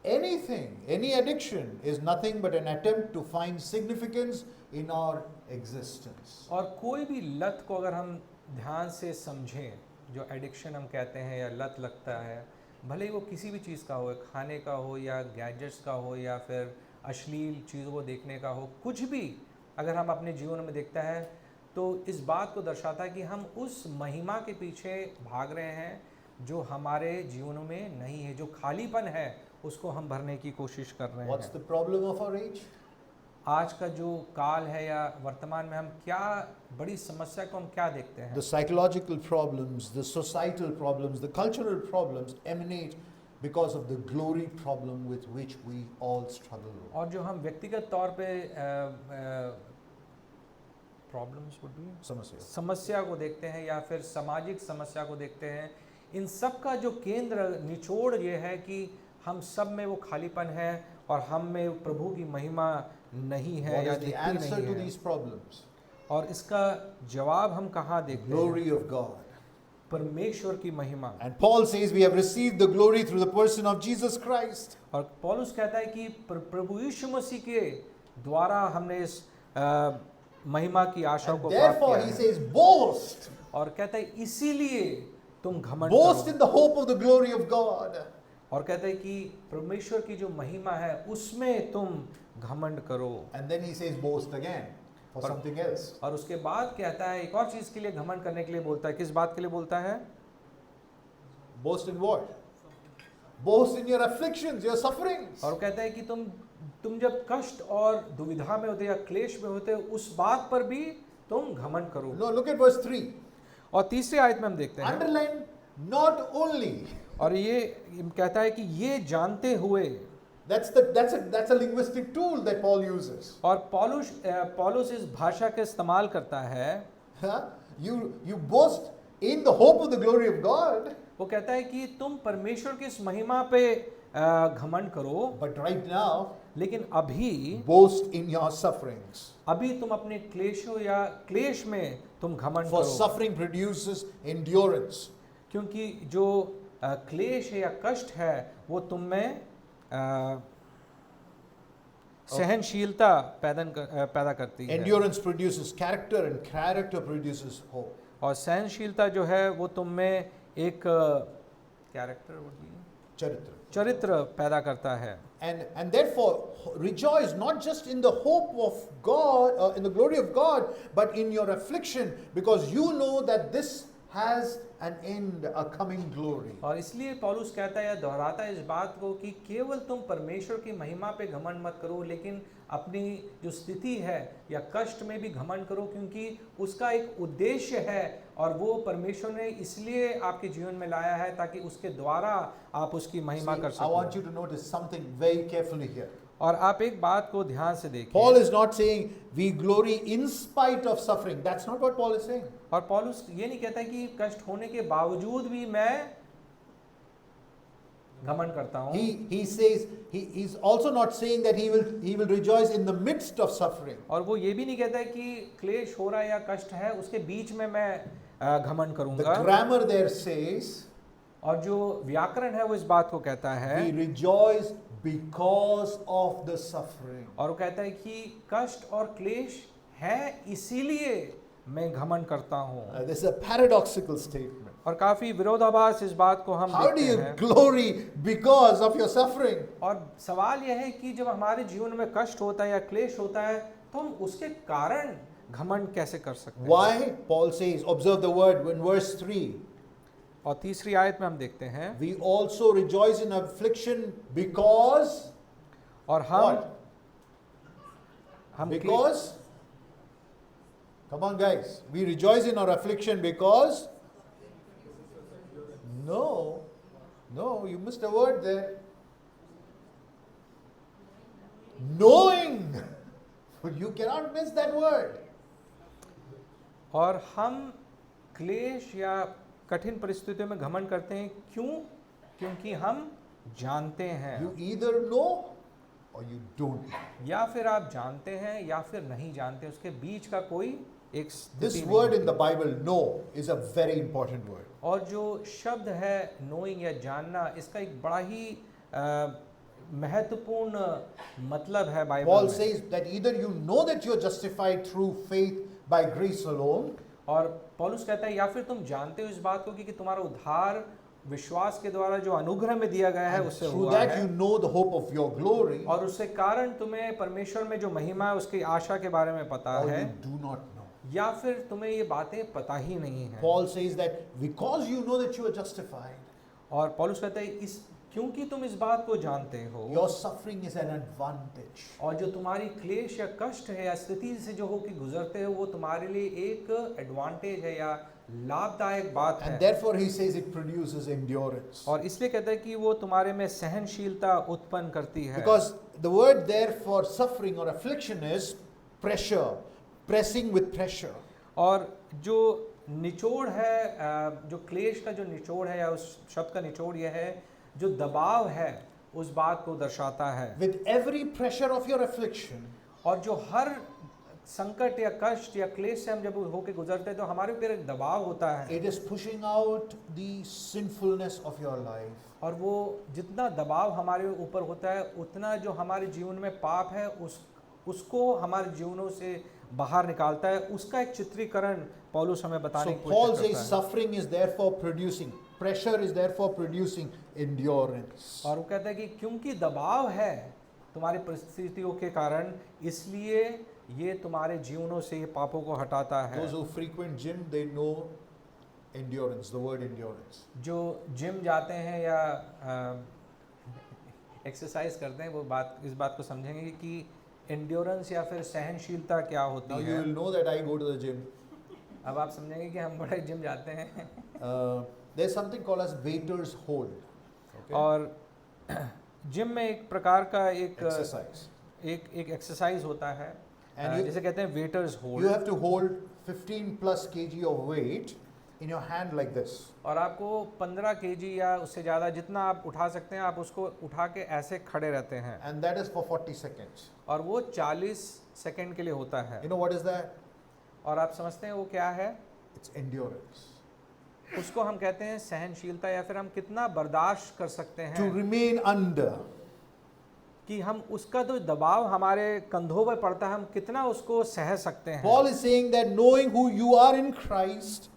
Anything, any addiction is nothing but an attempt to find significance in our existence. और कोई भी लत को अगर हम ध्यान से समझें, जो एडिक्शन हम कहते हैं या लत लगता है, भले ही वो किसी भी चीज़ का हो, खाने का हो या गैजेट्स का हो या फिर अश्लील चीज़ों को देखने का हो, कुछ भी अगर हम अपने जीवन में देखते हैं तो इस बात को दर्शाता है कि हम उस महिमा के पीछे भाग रहे हैं जो हमारे जीवनों में नहीं है, जो खालीपन है उसको हम भरने की कोशिश कर रहे What's हैं। the problem of our age? आज का जो काल है या वर्तमान में हम क्या बड़ी समस्या को हम क्या देखते हैं? The psychological problems, the societal problems, the cultural problems emanate because of the glory problem with which we all struggle with. और जो हम व्यक्तिगत तौर पे प्रॉब्लम्स वुड बी समस्या को देखते हैं या फिर सामाजिक समस्या को देखते हैं, इन सब का जो केंद्र निचोड़ ये है कि हम सब में वो खालीपन है और हम में प्रभु की महिमा नहीं है What या is the दिखती answer नहीं to है। these problems? और इसका जवाब हम कहाँ देखते हैं? Glory of God. परमेश्वर की महिमा। And Paul says we have received the glory through the person of Jesus Christ. और पौलुस कहता है कि प्रभु यीशु मसीह के द्वारा हमने इस महिमा की आशा And को प्राप्त therefore किया he है। says boast. और कहता है इसीलिए तुम घमंड Boast करो। in the hope of the glory of God. और कहता है कि परमेश्वर की जो महिमा है उसमें तुम घमंड करो। And then he says boast again for But- something else. और उसके बाद कहता है एक और चीज के लिए घमंड करने के लिए बोलता है। किस बात के लिए बोलता है? Boast in what? Boast in your afflictions, your sufferings. और कहता है कि तुम जब कष्ट और दुविधा में होते या क्लेश में होते उस बात पर भी तुम घमंड करो। No, look at verse 3. और तीसरे आयत में हम देखते हैं Underline not only. और ये कहता है कि ये जानते हुए। That's a linguistic tool that Paul uses. और पौलुस इस भाषा का इस्तेमाल करता है। Huh? You boast in the hope of the glory of God. वो कहता है कि तुम परमेश्वर की इस महिमा पे घमंड करो, But right now, लेकिन अभी boast in your sufferings. तुम अपने क्लेशों या क्लेश में तुम घमंड For करो, suffering produces endurance. क्योंकि जो क्लेश है या कष्ट है वो तुम में सहनशीलता पैदा करती है। Endurance produces character, and character produces hope. और सहनशीलता जो है वो तुम में एक चरित्र पैदा करता है। And therefore rejoice not just in the hope of God, in the glory of God, but in your affliction, because you know that this has an end, a coming glory. और इसलिए पौलुस कहता है या दोहराता है इस बात को कि केवल तुम परमेश्वर की महिमा पे घमंड मत करो, लेकिन अपनी जो स्थिति है या कष्ट में भी घमंड करो, क्योंकि उसका एक उद्देश्य है और वो परमेश्वर ने इसलिए आपके जीवन में लाया है ताकि उसके द्वारा आप उसकी महिमा कर See, I want सको। you to notice something very carefully here. और आप एक बात को ध्यान से देखिए, Paul is not saying we glory in spite of suffering. That's not what Paul is saying. और पौलुस ये नहीं कहता कि कष्ट होने के बावजूद भी मैं घमंड करता हूँ। He says he's also not saying that he will rejoice in the midst of suffering. और वो ये भी नहीं कहता है कि क्लेश हो रहा है या कष्ट है उसके बीच में मैं घमंड The करूंगा। grammar there says और जो व्याकरण है वो इस बात को कहता है, we rejoice because of the suffering. और वो कहता है कि कष्ट और क्लेश है इसीलिए मैं घमंड करता हूँ। This is a paradoxical statement. और काफी विरोधाभास इस बात को हम How do देखते you हैं। glory because of your suffering? और सवाल यह है कि जब हमारे जीवन में कष्ट होता है या क्लेश होता है तो हम उसके कारण घमंड कैसे कर सकते हैं। Why? Paul says, observe the word in verse 3. और तीसरी आयत में हम देखते हैं, We also rejoice in affliction because और हम what? Because come on guys, we rejoice in our affliction because no, you missed a word there. Knowing. You cannot miss that word. और हम क्लेश या कठिन परिस्थितियों में घमंड करते हैं क्यों? क्योंकि हम जानते हैं, You either know or you don't know. या फिर आप जानते हैं या फिर नहीं जानते, उसके बीच का कोई एक This स्थिति word नहीं in the होती। Bible, know, is a very important word. और जो शब्द है नोइंग या जानना, इसका एक बड़ा ही महत्वपूर्ण मतलब है बाइबल Paul में। says that either you know that you're justified through faith by grace alone, और पौलुस कहता है या फिर तुम जानते हो इस बात को कि तुम्हारा उद्धार विश्वास के द्वारा जो अनुग्रह में दिया गया है and उससे through हुआ that है, you know the hope of your glory, और उससे कारण तुम्हें परमेश्वर में जो महिमा है उसकी आशा के बारे में पता or है, you do not know. या फिर तुम्हें ये बातें पता ही नहीं है। Paul says that because you know that you are justified, और पौलुस कहता है इस क्योंकि तुम इस बात को जानते हो, your suffering is an advantage. और जो तुम्हारी क्लेश या कष्ट है या स्थिति से जो हो कि गुजरते हो वो तुम्हारे लिए एक एडवांटेज है या लाभदायक बात And है। therefore he says it produces endurance. और इसलिए कहता है कि वो तुम्हारे में सहनशीलता उत्पन्न करती है। Because the word there for suffering or affliction is pressure, pressing with pressure. और जो निचोड़ है, जो क्लेश का जो निचोड़ है या उस शब्द का निचोड़ यह है जो दबाव है उस बात को दर्शाता है। With every pressure of your affliction, और जो हर संकट या कष्ट या क्लेश से हम जब होके गुजरते हैं तो हमारे ऊपर एक दबाव होता है, it is pushing out the sinfulness of your life. और वो जितना दबाव हमारे ऊपर होता है उतना जो हमारे जीवन में पाप है उसको हमारे जीवनों से बाहर निकालता है। उसका एक चित्रीकरण पौलुस हमें बताने So की Paul कोशिश says करता है। suffering is therefore producing, pressure is therefore producing endurance. और वो कहता है कि क्योंकि दबाव है तुम्हारी परिस्थितियों के कारण, इसलिए ये तुम्हारे जीवनों से ये पापों को हटाता है। Those who frequent gym, they know endurance, the word endurance. जो जिम जाते हैं या एक्सरसाइज करते हैं वो इस बात को समझेंगे कि एंड्योरेंस या फिर सहनशीलता क्या Now होती you है। will know that I go to the gym. अब आप समझेंगे कि हम बड़े जिम जाते हैं। There's something called as waiter's hold. Okay? और जिम में एक प्रकार का एक Exercise. एक एक्सरसाइज होता है And you- जिसे कहते हैं waiters You hold. have to hold 15 plus kg of weight in your hand like this. और आपको 15 केजी या उससे ज़्यादा जितना आप उठा सकते हैं आप उसको उठा के ऐसे खड़े रहते हैं, And that is for 40 seconds. और वो 40 सेकंड के लिए होता है। You know what is that? और आप समझते हैं वो क्या है? It's endurance. उसको हम कहते हैं सहनशीलता, या फिर हम कितना बर्दाश्त कर सकते To हैं remain under. कि हम उसका जो दबाव हमारे कंधों पर पड़ता है हम कितना उसको सह सकते हैं। Paul is saying that knowing who you are in Christ,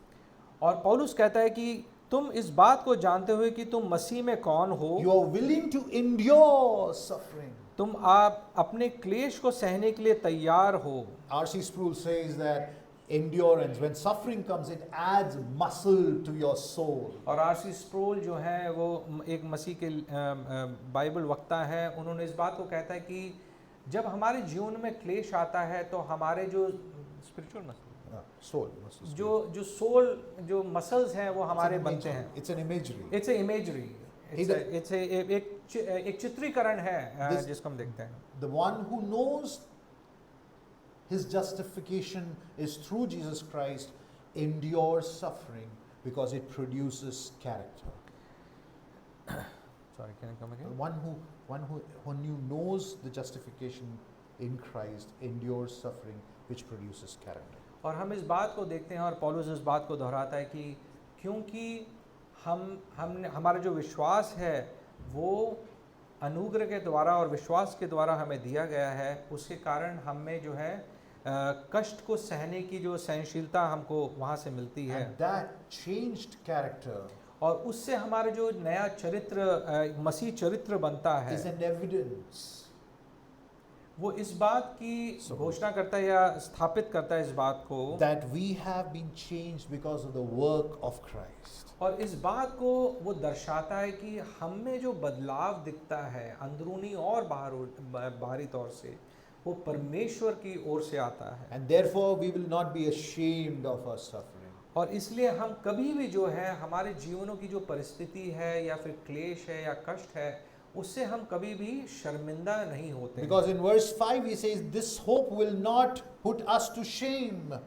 और पौलुस कहता है कि तुम इस बात को जानते हुए कि तुम मसीह में कौन हो, you are willing to endure suffering. आप अपने क्लेश को सहने के लिए तैयार हो। R.C. Sproul says that endurance, when suffering comes, it adds muscle to your soul. और आर.सी. स्प्रोल जो है वो एक मसीह के बाइबल वक्ता है, उन्होंने इस बात को कहता है कि जब हमारे जीवन में क्लेश आता है तो हमारे जो स्पिरिचुअल मसल Soul. muscles. जो सोल जो मसल्स हैं वो It's हमारे an बनते imagery. हैं। It's an imagery. It's a imagery, He it's एक एक चित्रीकरण है This- जिसको हम देखते हैं। The one who knows his justification is through Jesus Christ endures suffering because it produces character. Sorry, can I come The again? one who knows the justification in Christ endures suffering which produces character. और हम इस बात को देखते हैं और पौलुस इस बात को दोहराता है कि क्योंकि हमने हमारा जो विश्वास है वो अनुग्रह के द्वारा और विश्वास के द्वारा हमें दिया गया है, उसके कारण हमें जो है कष्ट को सहने की जो सहनशीलता हमको वहाँ से मिलती है, And that changed character और उससे हमारा जो नया चरित्र मसीह चरित्र बनता है is an evidence वो इस बात की घोषणा करता है या स्थापित करता है इस बात को that we have been changed because of the work of Christ. और इस बात को वो दर्शाता है कि हम में जो बदलाव दिखता है अंदरूनी और बाहरी तौर से वो परमेश्वर की ओर से आता है। And therefore we will not be ashamed of our suffering. और इसलिए हम कभी भी जो है हमारे जीवनों की जो परिस्थिति है या फिर क्लेश है या कष्ट है उससे हम कभी भी शर्मिंदा नहीं होते। Because in verse 5 he says, this hope will not put us to shame.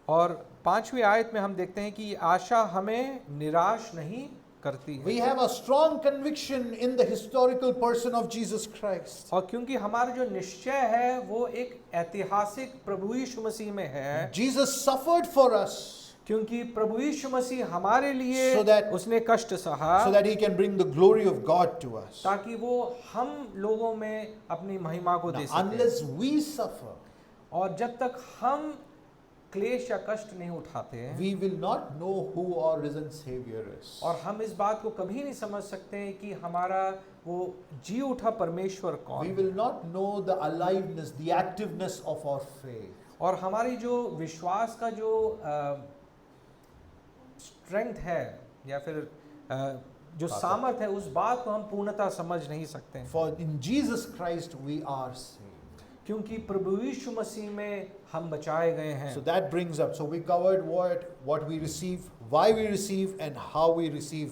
और 5वीं आयत में हम देखते हैं कि ये आशा हमें निराश नहीं करती है। We have a strong conviction in the historical person of Jesus Christ. और क्योंकि हमारा जो निश्चय है वो एक ऐतिहासिक प्रभु यीशु मसीह में है, Jesus suffered for us क्योंकि प्रभु यीशु मसीह हमारे लिए So that- उसने कष्ट सहा so that he can bring the glory of God to us. ताकि वो हम लोगों में अपनी महिमा को दे Now, सके। unless we suffer, और जब तक हम क्लेश या कष्ट नहीं उठाते हैं we will not know who our risen Savior is. और हम इस बात को कभी नहीं समझ सकते हैं कि हमारा वो जी उठा परमेश्वर कौन We है। will not know the aliveness, the activeness of our faith. और हमारी जो विश्वास का जो स्ट्रेंथ है या फिर जो सामर्थ है उस बात को हम पूर्णतः समझ नहीं सकते हैं। For in Jesus Christ we are saved. क्योंकि प्रभु यीशु मसीह में हम बचाए गए हैं। So that brings up. So we covered what we receive, why we receive, and how we receive.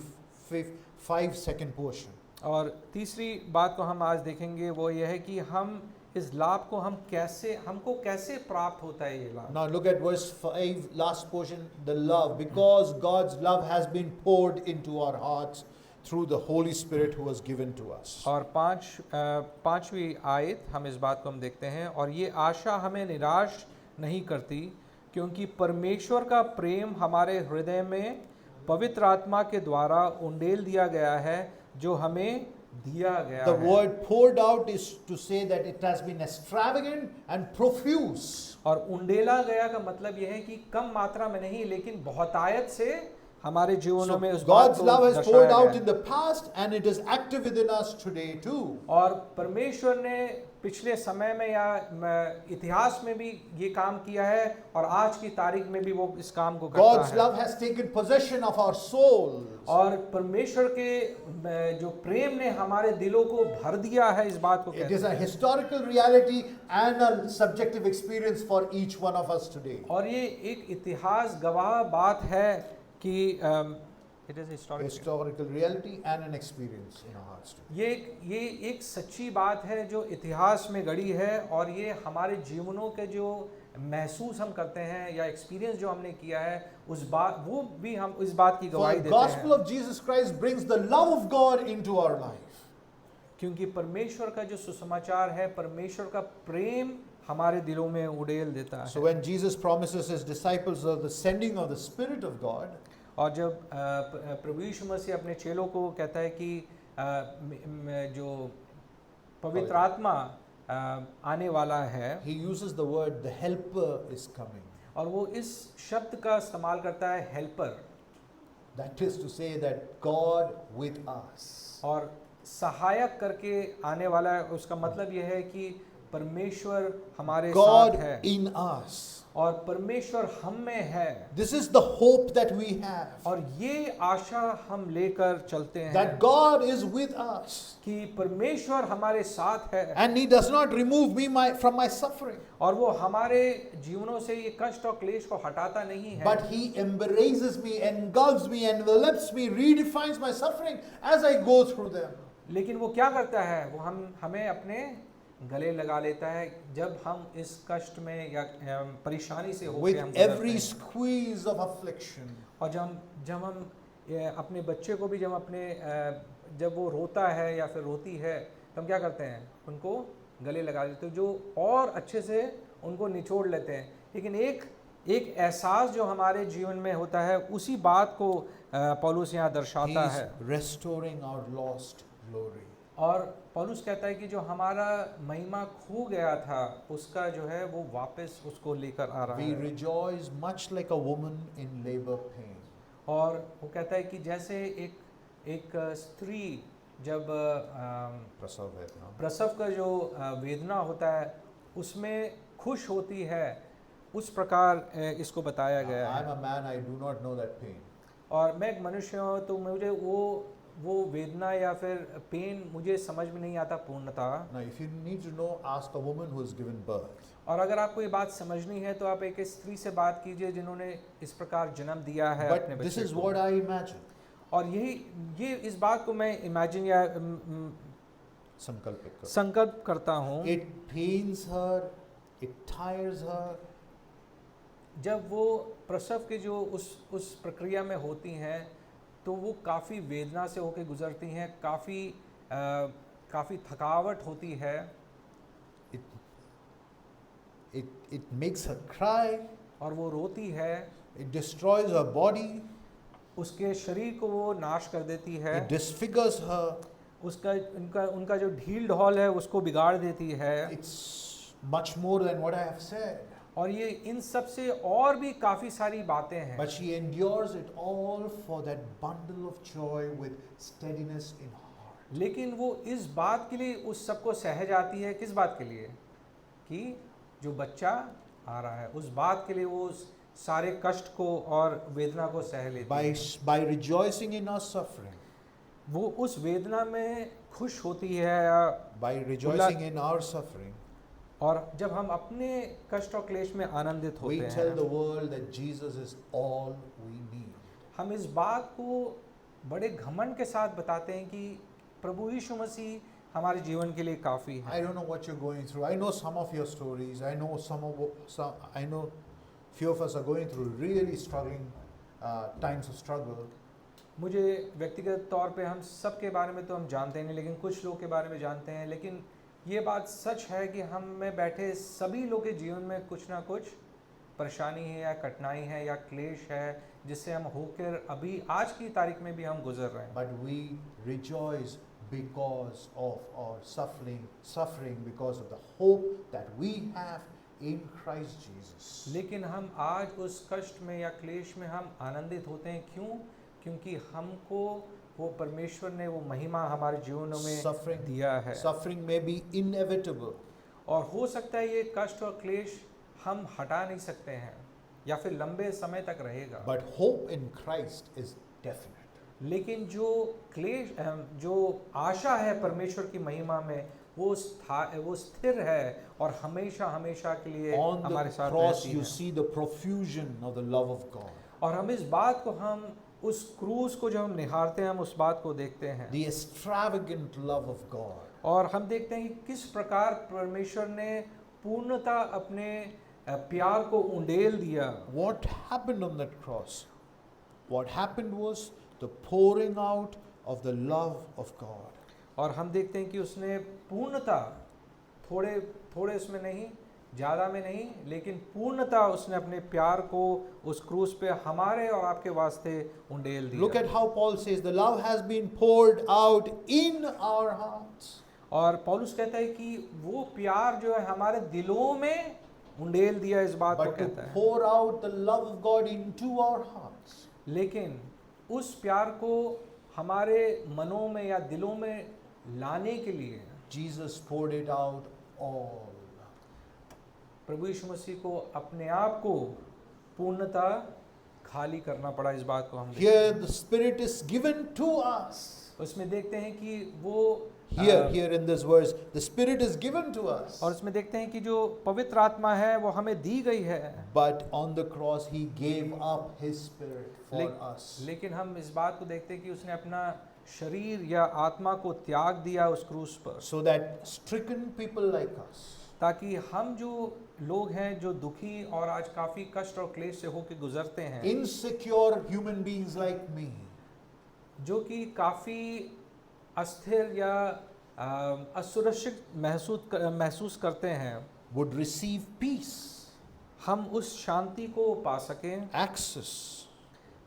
5 portion. और तीसरी बात को हम आज देखेंगे वो ये है कि हम इस लाभ को हमको कैसे प्राप्त होता है ये लाभ। Now look at verse 5, last portion, the love. Because God's love has been poured into our hearts through the Holy Spirit who was given to us. और पांचवी आयत हम इस बात को हम देखते हैं, और ये आशा हमें निराश नहीं करती क्योंकि परमेश्वर का प्रेम हमारे हृदय में पवित्र आत्मा के द्वारा उंडेल दिया गया है जो हमें दिया गया The है। word poured out is to say that it has been extravagant and profuse. और उंडेला गया का मतलब यह है कि कम मात्रा में नहीं लेकिन बहुतायत से हमारे जीवनों So में उस बात God's को love has दर्शाया poured गया out है। in the past and it is active within us today too. और परमेश्वर ने पिछले समय में या इतिहास में भी ये काम किया है और आज की तारीख में भी वो इस काम को करता God's है। love has taken possession of our souls. और परमेश्वर के जो प्रेम ने हमारे दिलों को भर दिया है इस बात को It कहते is a हैं। historical reality and a subjective experience for each one of us today. और ये एक इतिहास गवाह बात है कि it is historical. Historical reality and an experience in our hearts today. ये एक सच्ची बात है जो इतिहास में गड़ी है, और ये हमारे जीवनों के जो महसूस हम करते हैं या एक्सपीरियंस जो हमने किया है उस बात वो भी हम इस बात की For गवाही the देते gospel हैं। of Jesus Christ brings the love of God into our life. क्योंकि परमेश्वर का जो सुसमाचार है, परमेश्वर का प्रेम हमारे दिलों में उड़ेल देता है। So when Jesus promises his disciples of the sending of the Spirit of God, और जब प्रभु यीशु मसीह अपने चेलों को कहता है कि जो पवित्र आत्मा आने वाला है, he uses the word the helper is coming. और वो इस शब्द का इस्तेमाल करता है helper, That is to say that God with us. और सहायक करके आने वाला है। उसका मतलब यह है कि परमेश्वर हमारे God साथ है in us. और परमेश्वर हम में है, This is the hope that we have. और ये आशा हम लेकर चलते हैं That God is with us. कि परमेश्वर हमारे साथ है And he does not remove me from my suffering. और वो हमारे जीवनों से ये कष्ट और क्लेश को हटाता नहीं है, But he embraces me, engulfs me, envelops me, redefines my suffering as I go through them. लेकिन वो क्या करता है, वो हमें अपने गले लगा लेता है जब हम इस कष्ट में या परेशानी से होकर with हम गुजरते every हैं। squeeze of affliction. और जब हम अपने बच्चे को भी जब वो रोता है या फिर रोती है तो हम क्या करते हैं, उनको गले लगा लेते हैं, जो और अच्छे से उनको निचोड़ लेते हैं। लेकिन एक एहसास जो हमारे जीवन में होता है, उसी बात को पौलुस यहाँ He दर्शाता is है। restoring our lost glory. और पौलुस कहता है कि जो हमारा महिमा खो गया था, उसका जो है वो वापस उसको लेकर आ रहा We है। rejoice much like a woman in labor pain. और वो कहता है कि जैसे एक स्त्री जब प्रसव वेदना. प्रसव का जो वेदना होता है उसमें खुश होती है, उस प्रकार इसको बताया गया I'm है। a man, I do not know that pain. और मैं एक मनुष्य हूँ, तो मुझे वो वेदना या फिर पेन मुझे समझ में नहीं आता पूर्णतः। Now, if you need to know, ask a woman who has given birth. और अगर आपको ये बात समझनी है तो आप एक स्त्री से बात कीजिए जिन्होंने इस प्रकार जन्म दिया है अपने But this बच्चे is को। what I imagine. और ये इस बात को मैं इमेजिन या संकल्पित करो. संकल्प करता हूँ। It pains her, it tires her, जब वो प्रसव के जो उस प्रक्रिया में होती हैं तो वो काफ़ी वेदना से होकर गुजरती हैं, काफ़ी थकावट होती है। it makes her cry, और वो रोती है, it destroys her body, उसके शरीर को वो नाश कर देती है, it disfigures her. उनका जो ढील ढाल है उसको बिगाड़ देती है। It's much more than what I have said. और ये इन सब से और भी काफ़ी सारी बातें हैं। But she endures it all for that bundle of joy with steadiness in heart. लेकिन वो इस बात के लिए उस सबको सह जाती है, किस बात के लिए, कि जो बच्चा आ रहा है, उस बात के लिए वो उस सारे कष्ट को और वेदना को सह लेती है। By rejoicing in our suffering, वो उस वेदना में खुश होती है, या by rejoicing in our suffering, और जब हम अपने कष्ट और क्लेश में आनंदित we होते tell the हैं, world that Jesus is all we need. हम इस बात को बड़े घमंड के साथ बताते हैं कि प्रभु यीशु मसीह हमारे जीवन के लिए काफ़ी है। I don't know what you're going through. I know some of your stories. I know few of us are going through really struggling times of struggle. मुझे व्यक्तिगत तौर पे हम सब के बारे में तो हम जानते नहीं, लेकिन कुछ लोग के बारे में जानते हैं। लेकिन ये बात सच है कि हम में बैठे सभी लोग के जीवन में कुछ ना कुछ परेशानी है या कठिनाई है या क्लेश है, जिससे हम होकर अभी आज की तारीख में भी हम गुजर रहे हैं। But we rejoice because of our suffering because of the hope that we have in Christ Jesus. लेकिन हम आज उस कष्ट में या क्लेश में हम आनंदित होते हैं। क्यों? क्योंकि हमको वो परमेश्वर ने वो महिमा हमारे जीवनों में दिया है। Suffering may be inevitable, और हो सकता है ये कष्ट और क्लेश हम हटा नहीं सकते हैं या फिर लंबे समय तक रहेगा, but hope in Christ is definite. लेकिन जो आशा है परमेश्वर की महिमा में, वो स्थिर है और हमेशा हमेशा के लिए On हमारे the साथ cross रहती you है। see the profusion of the love of God. और हम इस बात को उस क्रूस को जब हम निहारते हैं, हम उस बात को देखते हैं The extravagant love of God. और हम देखते हैं कि किस प्रकार परमेश्वर ने पूर्णता अपने प्यार को उंडेल दिया। What happened on that cross? What happened was the pouring out of the love of God. और हम देखते हैं कि उसने पूर्णता, थोड़े उसमें नहीं, ज़्यादा में नहीं, लेकिन पूर्णता उसने अपने प्यार को उस क्रूस पे हमारे और आपके वास्ते उंडेल दिया। Look at how Paul says the love has been poured out in our hearts. और पौलुस कहता है कि वो प्यार जो है हमारे दिलों में उंडेल दिया, इस बात को But to कहता है। pour out the love of God into our hearts, लेकिन उस प्यार को हमारे मनों में या दिलों में लाने के लिए Jesus poured it out all. प्रभु यीशु मसीह को अपने आप को पूर्णता खाली करना पड़ा। इस बात को हम Here the Spirit is given to us. उसमें देखते हैं कि वो Here in this verse, the Spirit is given to us. और उसमें देखते हैं कि जो पवित्र आत्मा है वो हमें दी गई है। But on the cross, He gave up His Spirit for us. लेकिन हम इस बात को देखते हैं कि उसने अपना शरीर या आत्मा को त्याग दिया उस क्रूस पर, so that stricken people like us, ताकि हम जो लोग हैं जो दुखी और आज काफ़ी कष्ट और क्लेश से होकर गुजरते हैं, insecure human beings like me, जो कि काफ़ी अस्थिर या असुरक्षित महसूस करते हैं, would receive peace, हम उस शांति को पा सकें, access,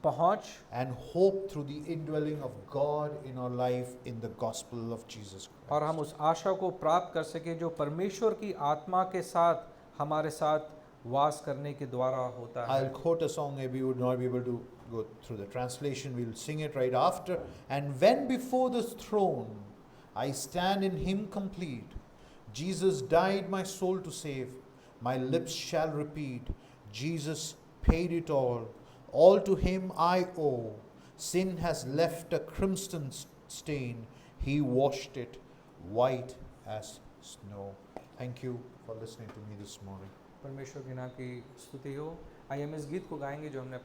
पहुंच and hope through the indwelling of God in our life in the gospel of Jesus और हम Christ. उस आशा को प्राप्त कर सकें जो परमेश्वर की आत्मा के साथ हमारे साथ वास करने के द्वारा होता है। I'll quote a song, maybe you would not be able to go through the translation, we'll sing it right after. And when before the throne I stand in Him complete, Jesus died my soul to save, my lips shall repeat, Jesus paid it all to Him I owe. Sin has left a crimson stain, He washed it white as snow. Thank you for listening to me this morning. परमेश्वर के नाम की स्तुति हो। आइए हम इस गीत को गाएंगे जो हमने